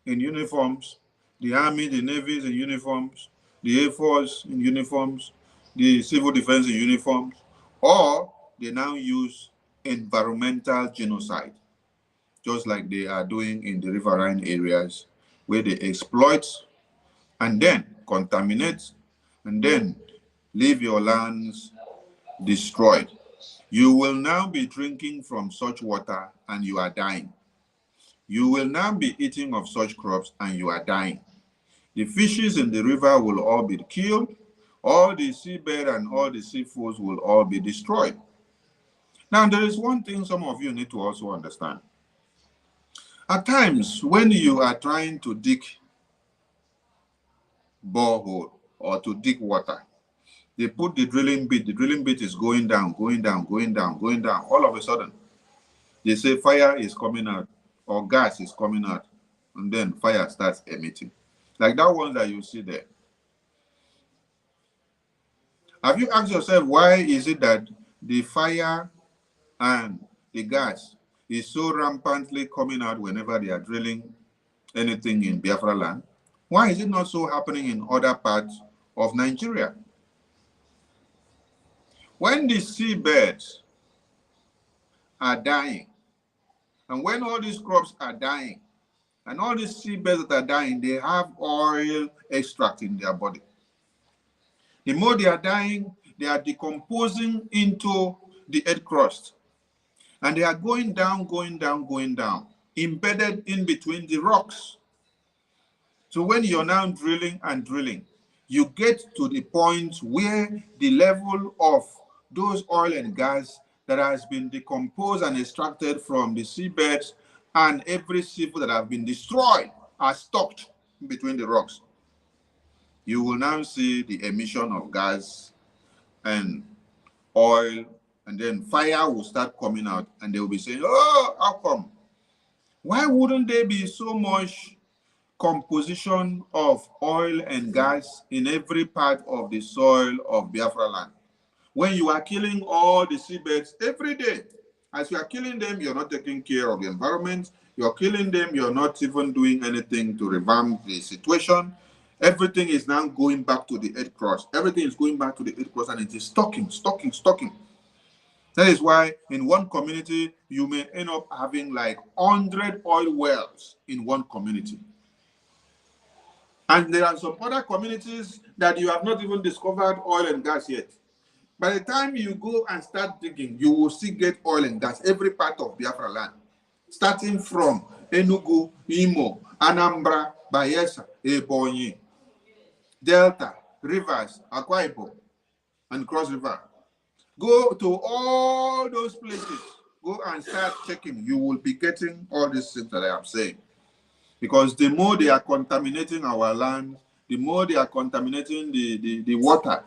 A: in uniforms, the army, the navies in uniforms, the Air Force in uniforms, the civil defense in uniforms, or they now use environmental genocide, just like they are doing in the riverine areas, where they exploit and then contaminate and then leave your lands destroyed. You will now be drinking from such water and you are dying. You will now be eating of such crops and you are dying. The fishes in the river will all be killed. All the seabed and all the seafoods will all be destroyed. Now, there is one thing some of you need to also understand. At times, when you are trying to dig borehole or to dig water, they put the drilling bit is going down, going down, going down, going down. All of a sudden, they say fire is coming out or gas is coming out, and then fire starts emitting. Like that one that you see there. Have you asked yourself, why is it that the fire and the gas is so rampantly coming out whenever they are drilling anything in Biafra land? Why is it not so happening in other parts of Nigeria? When the seabeds are dying, and when all these crops are dying, and all these seabeds that are dying, they have oil extract in their body. The more they are dying, they are decomposing into the earth crust. And they are going down, going down, going down. embedded in between the rocks. So when you're now drilling and drilling, you get to the point where the level of those oil and gas that has been decomposed and extracted from the seabeds and every seafood that have been destroyed are stocked between the rocks. You will now see the emission of gas and oil, and then fire will start coming out, and they will be saying, oh, how come? Why wouldn't there be so much composition of oil and gas in every part of the soil of Biafra land? When you are killing all the seabeds every day, as you are killing them, you're not taking care of the environment. You're killing them, you're not even doing anything to revamp the situation. Everything is now going back to the earth crust. Everything is going back to the earth crust, and it is stocking. That is why in one community, you may end up having like 100 oil wells in one community. And there are some other communities that you have not even discovered oil and gas yet. By the time you go and start digging, you will still get oil and gas every part of Biafra land, starting from Enugu, Imo, Anambra, Bayelsa, Ebonyi, Delta, Rivers, Akwa Ibom, and Cross River. Go to all those places. Go and start checking. You will be getting all these things that I am saying. Because the more they are contaminating our land, the more they are contaminating the water.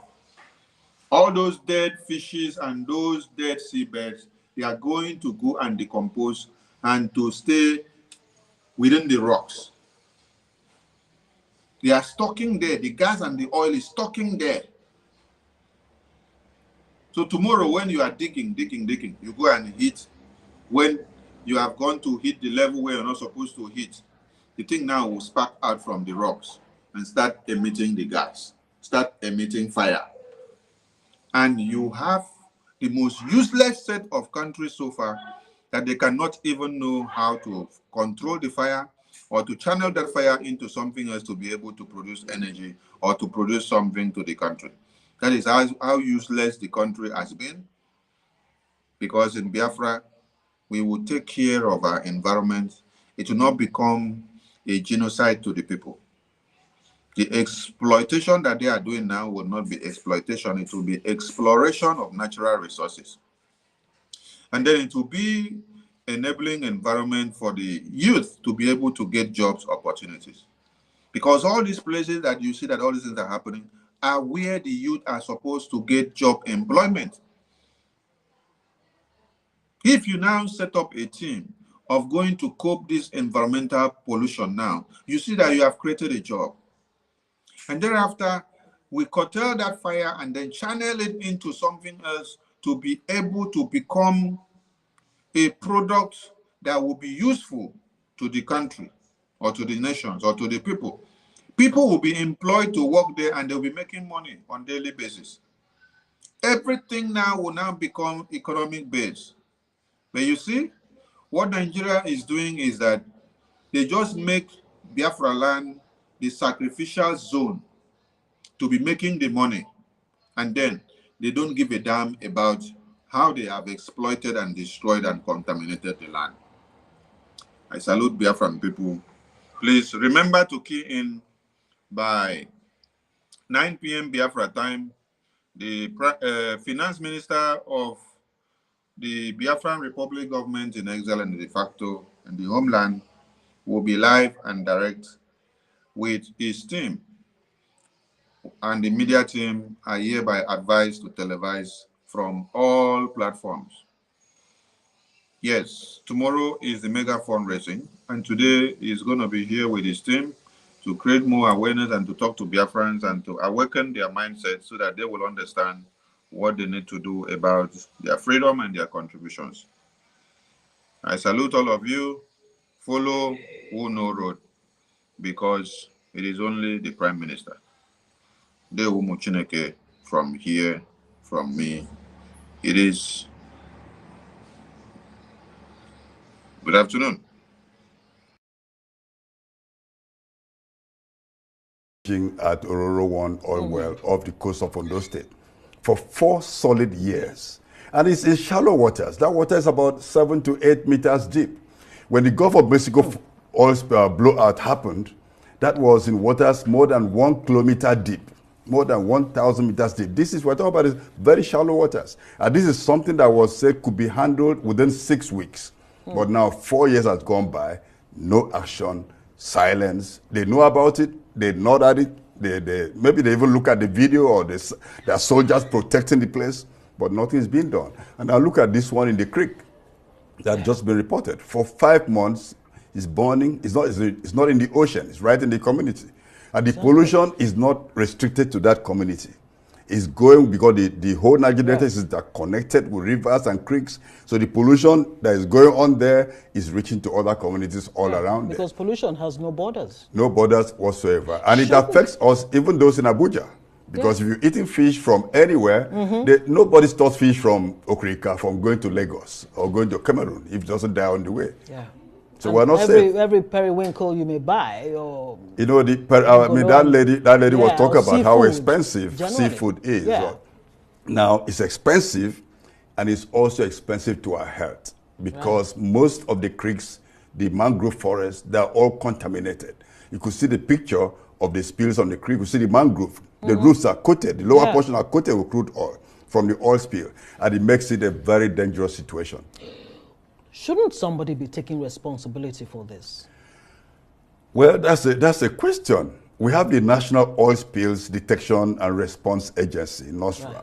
A: All those dead fishes and those dead seabeds, they are going to go and decompose and to stay within the rocks. They are stocking there. The gas and the oil is stocking there. So tomorrow when you are digging, you go and hit. When you have gone to hit the level where you're not supposed to hit, the thing now will spark out from the rocks and start emitting the gas, start emitting fire. And you have the most useless set of countries so far that they cannot even know how to control the fire or to channel that fire into something else to be able to produce energy or to produce something to the country. That is how useless the country has been. Because in Biafra, we will take care of our environment. It will not become a genocide to the people. The exploitation that they are doing now will not be exploitation. It will be exploration of natural resources. And then it will be enabling environment for the youth to be able to get jobs opportunities. Because all these places that you see that all these things are happening are where the youth are supposed to get job employment. If you now set up a team of going to cope this environmental pollution now, you see that you have created a job. And thereafter, we curtail that fire and then channel it into something else to be able to become a product that will be useful to the country or to the nations or to the people. People will be employed to work there and they'll be making money on a daily basis. Everything now will now become economic based. But you see, what Nigeria is doing is that they just make Biafra land the sacrificial zone to be making the money, and then they don't give a damn about how they have exploited and destroyed and contaminated the land. I salute Biafran people. Please remember to key in by 9 p.m. Biafra time. The finance minister of the Biafran Republic government in exile and de facto and the homeland will be live and direct with his team, and the media team are hereby advised to televise from all platforms. Yes, tomorrow is the mega fundraising, and today he's going to be here with his team to create more awareness and to talk to Biafrans and to awaken their mindset so that they will understand what they need to do about their freedom and their contributions. I salute all of you. Follow who know road, because it is only the Prime Minister. Dewu Muchineke from here, from me. It is. Good afternoon.
M: At Ororo 1 oil well off the coast of Ondo State for 4 solid years. And it's in shallow waters. That water is about 7 to 8 meters deep. When the Gulf of Mexico oil blowout happened, that was in waters more than 1 kilometer deep, more than 1,000 meters deep. This is, we're talking about, is very shallow waters. And this is something that was said could be handled within 6 weeks. But now 4 years has gone by, no action, silence. They know about it, they nod at it, maybe they even look at the video, or there are soldiers protecting the place, but nothing's been done. And now look at this one in the creek that just been reported. For 5 months, it's burning. It's not in the ocean. It's right in the community. And the pollution is not restricted to that community. It's going, because the whole Niger Delta is connected with rivers and creeks. So the pollution that is going on there is reaching to other communities all around there.
L: Because pollution has no borders.
M: No borders whatsoever. And it affects us, even those in Abuja. Because if you're eating fish from anywhere, nobody stores fish from Okrika, from going to Lagos or going to Cameroon, if it doesn't die on the way.
L: Yeah.
M: So we're not safe.
L: Every periwinkle you may buy, or
M: you know, that lady was talking about how expensive seafood is.
L: Yeah.
M: Now it's expensive, and it's also expensive to our health, because most of the creeks, the mangrove forests, they're all contaminated. You could see the picture of the spills on the creek. You see the mangrove. The roots are coated. The lower portion are coated with crude oil from the oil spill, and it makes it a very dangerous situation.
L: Shouldn't somebody be taking responsibility for this?
M: Well, that's a question. We have the National Oil Spills Detection and Response Agency, NOSRA.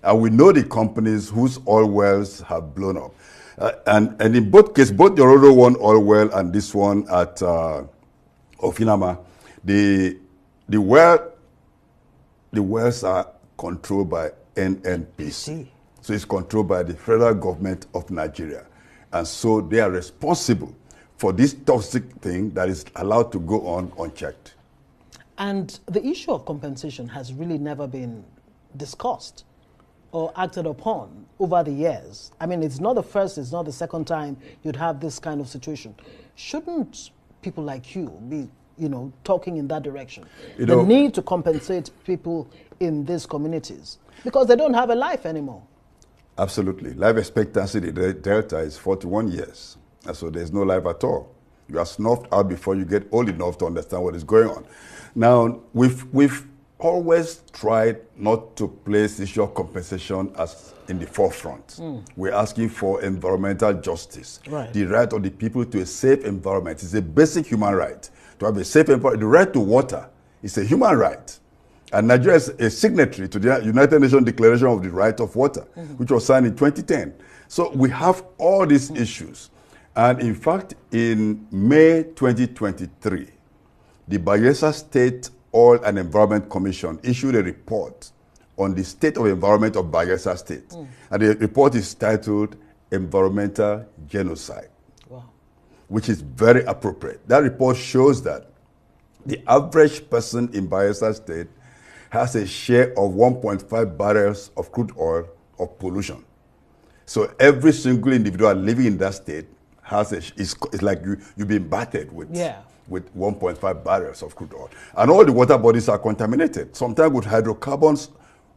M: And we know the companies whose oil wells have blown up. And in both cases, both the Orodo one oil well and this one at Ofinama, the wells are controlled by NNPC. So it's controlled by the federal government of Nigeria. And so they are responsible for this toxic thing that is allowed to go on unchecked.
L: And the issue of compensation has really never been discussed or acted upon over the years. I mean, it's not the first, it's not the second time you'd have this kind of situation. Shouldn't people like you be, talking in that direction? The need to compensate people in these communities because they don't have a life anymore.
M: Absolutely. Life expectancy in the Delta is 41 years. And so there's no life at all. You are snuffed out before you get old enough to understand what is going on. Now, we've always tried not to place the issue of compensation as in the forefront. We're asking for environmental justice. The right of the people to a safe environment is a basic human right. To have a safe environment, the right to water is a human right. And Nigeria is a signatory to the United Nations Declaration of the Right of Water, which was signed in 2010. So we have all these issues. And in fact, in May 2023, the Bayelsa State Oil and Environment Commission issued a report on the state of environment of Bayelsa State. And the report is titled Environmental Genocide, which is very appropriate. That report shows that the average person in Bayelsa State has a share of 1.5 barrels of crude oil of pollution. So every single individual living in that state has it's like you've been battered with 1.5 barrels of crude oil. And all the water bodies are contaminated, sometimes with hydrocarbons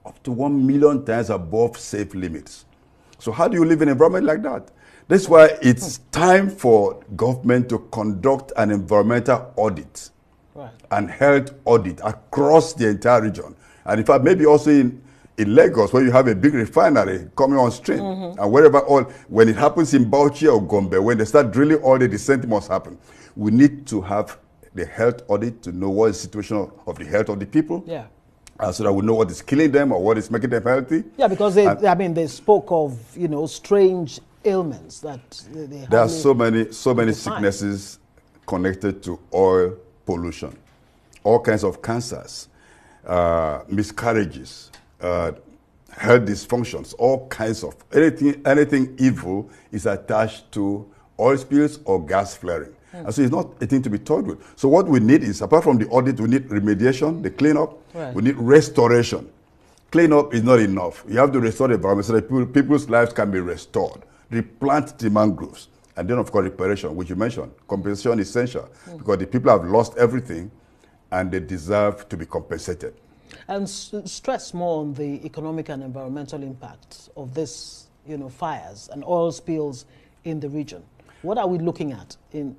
M: up to 1 million times above safe limits. So how do you live in an environment like that? That's why it's time for government to conduct an environmental audit and health audit across the entire region. And in fact, maybe also in Lagos, where you have a big refinery coming on stream, and wherever when it happens in Bauchi or Gombe, when they start drilling oil, the same must happen. We need to have the health audit to know what is the situation of the health of the people. So that we know what is killing them or what is making them healthy.
L: Yeah, because they spoke of, strange ailments that
M: there are so many sicknesses connected to oil pollution, all kinds of cancers, miscarriages, health dysfunctions, all kinds of anything evil is attached to oil spills or gas flaring. And so it's not a thing to be toyed with. So what we need is, apart from the audit, we need remediation, the cleanup. We need restoration. Cleanup is not enough. You have to restore the environment so that people's lives can be restored. Replant the mangroves. And then, of course, reparation, which you mentioned. Compensation is essential because the people have lost everything and they deserve to be compensated.
L: And stress more on the economic and environmental impacts of this, fires and oil spills in the region. What are we looking at in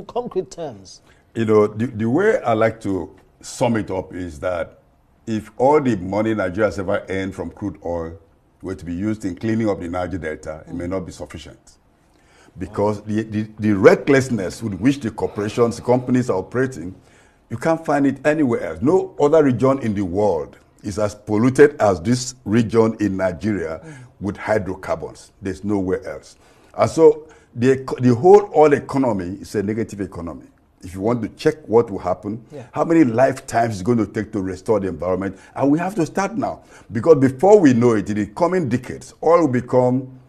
L: concrete terms?
M: You know, the way I like to sum it up is that if all the money Nigeria has ever earned from crude oil were to be used in cleaning up the Niger Delta, it may not be sufficient. Because the recklessness with which the corporations, the companies are operating, you can't find it anywhere else. No other region in the world is as polluted as this region in Nigeria with hydrocarbons. There's nowhere else. And so the whole oil economy is a negative economy. If you want to check what will happen, how many lifetimes it's going to take to restore the environment, and we have to start now. Because before we know it, in the coming decades, oil will become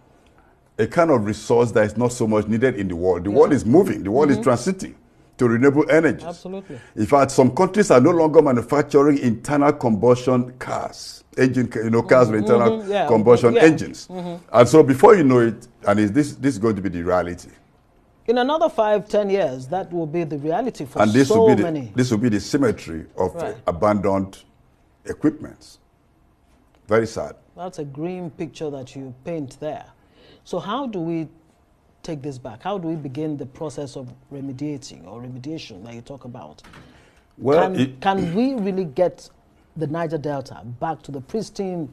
M: a kind of resource that is not so much needed in the world. The world is moving. The world is transiting to renewable energies.
L: Absolutely.
M: In fact, some countries are no longer manufacturing internal combustion cars, cars with internal combustion engines. And so before you know it, and this is going to be the reality.
L: In another 5-10 years, that will be the reality for
M: and this
L: so
M: will be
L: many.
M: This will be the symmetry of abandoned equipments. Very sad.
L: That's a grim picture that you paint there. So how do we take this back? How do we begin the process of remediation that you talk about?
M: Well,
L: can we really get the Niger Delta back to the pristine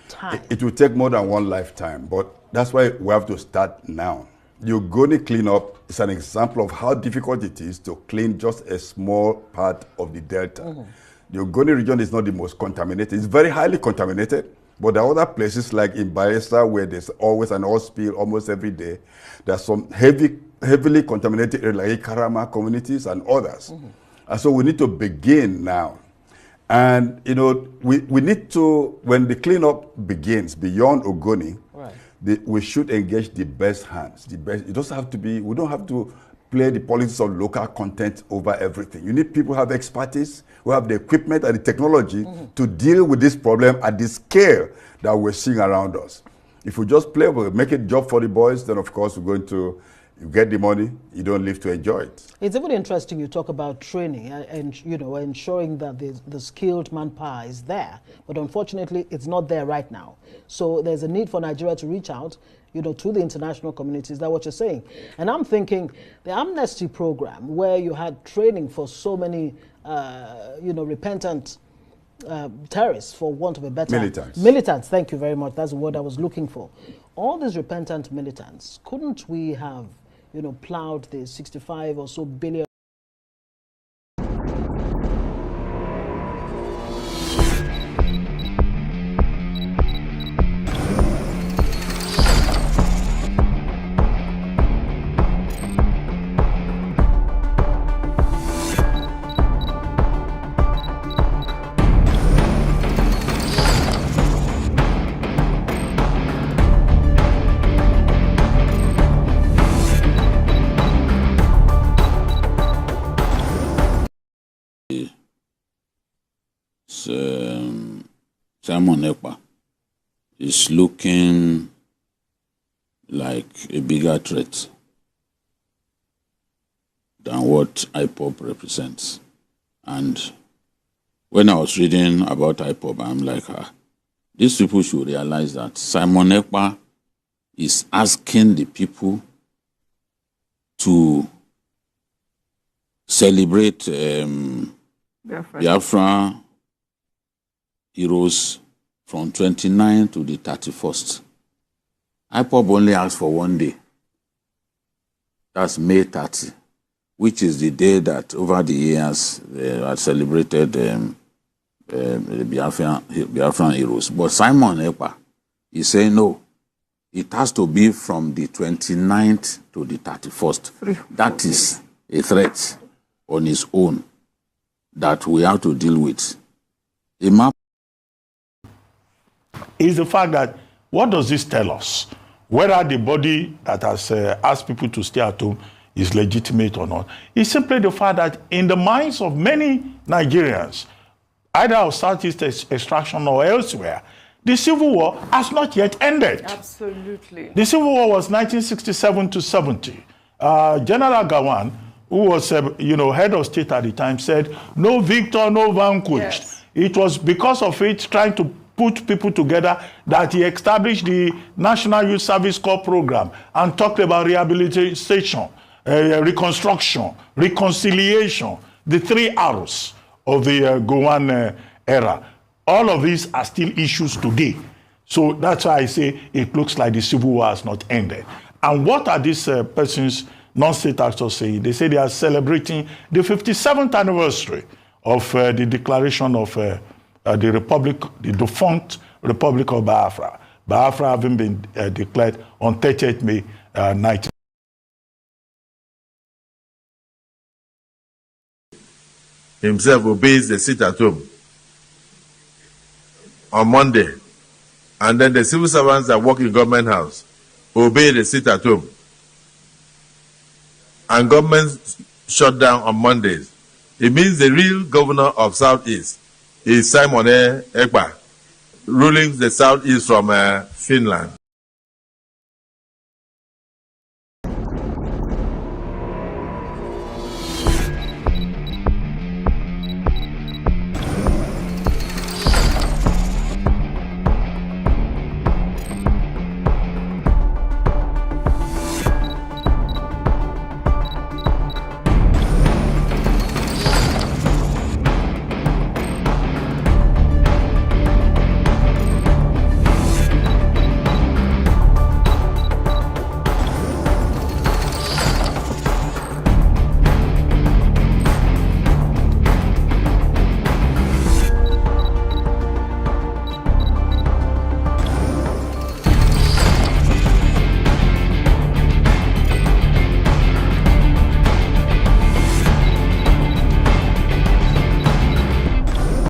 L: time?
M: It will take more than one lifetime, but that's why we have to start now. The Ogoni cleanup is an example of how difficult it is to clean just a small part of the Delta. The Ogoni region is not the most contaminated. It's very highly contaminated. But there are other places like in Biafra where there's always an oil spill almost every day. There are some heavily contaminated areas like Karama communities and others. And so we need to begin now. And, we need to, when the cleanup begins beyond Ogoni, we should engage the best hands. It doesn't have to be, we don't have to play the politics of local content over everything. You need people who have expertise, who have the equipment and the technology to deal with this problem at the scale that we're seeing around us. If we just play, we'll make it a job for the boys, then of course we're going to get the money, you don't live to enjoy it.
L: It's even interesting you talk about training and ensuring that the skilled manpower is there. But unfortunately, it's not there right now. So there's a need for Nigeria to reach out to the international community. Is that what you're saying? And I'm thinking the amnesty program, where you had training for so many, repentant terrorists, for want of a better...
M: Militants.
L: Militants, thank you very much. That's the word I was looking for. All these repentant militants, couldn't we have, plowed the 65 or so billion?
B: Simon Ekpa is looking like a bigger threat than what IPOB represents. And when I was reading about IPOB, I'm like, these people should realize that Simon Ekpa is asking the people to celebrate Biafra heroes from 29 to the 31st. IPOB only asked for one day. That's May 30, which is the day that over the years they had celebrated the Biafran heroes. But Simon Ekpa is saying no. It has to be from the 29th to the 31st. That is a threat on its own that we have to deal with.
C: Is the fact that, what does this tell us? Whether the body that has asked people to stay at home is legitimate or not. It's simply the fact that in the minds of many Nigerians, either of Southeast extraction or elsewhere, the Civil War has not yet ended.
O: Absolutely.
C: The Civil War was 1967 to 70. General Gawan, who was head of state at the time, said, no victor, no vanquished. Yes. It was because of it trying to put people together that he established the National Youth Service Corps program and talked about rehabilitation, reconstruction, reconciliation, the 3 R's of the Gowon era. All of these are still issues today. So that's why I say it looks like the civil war has not ended. And what are these persons, non-state actors, saying? They say they are celebrating the 57th anniversary of the declaration of the Republic, the defunct Republic of Biafra. Biafra having been declared on 30th May 19.
O: Himself obeys the sit at home on Monday, and then the civil servants that work in government house obey the sit at home, and government shut down on Mondays. It means the real governor of Southeast is Simon Ekpa, ruling the Southeast from Finland.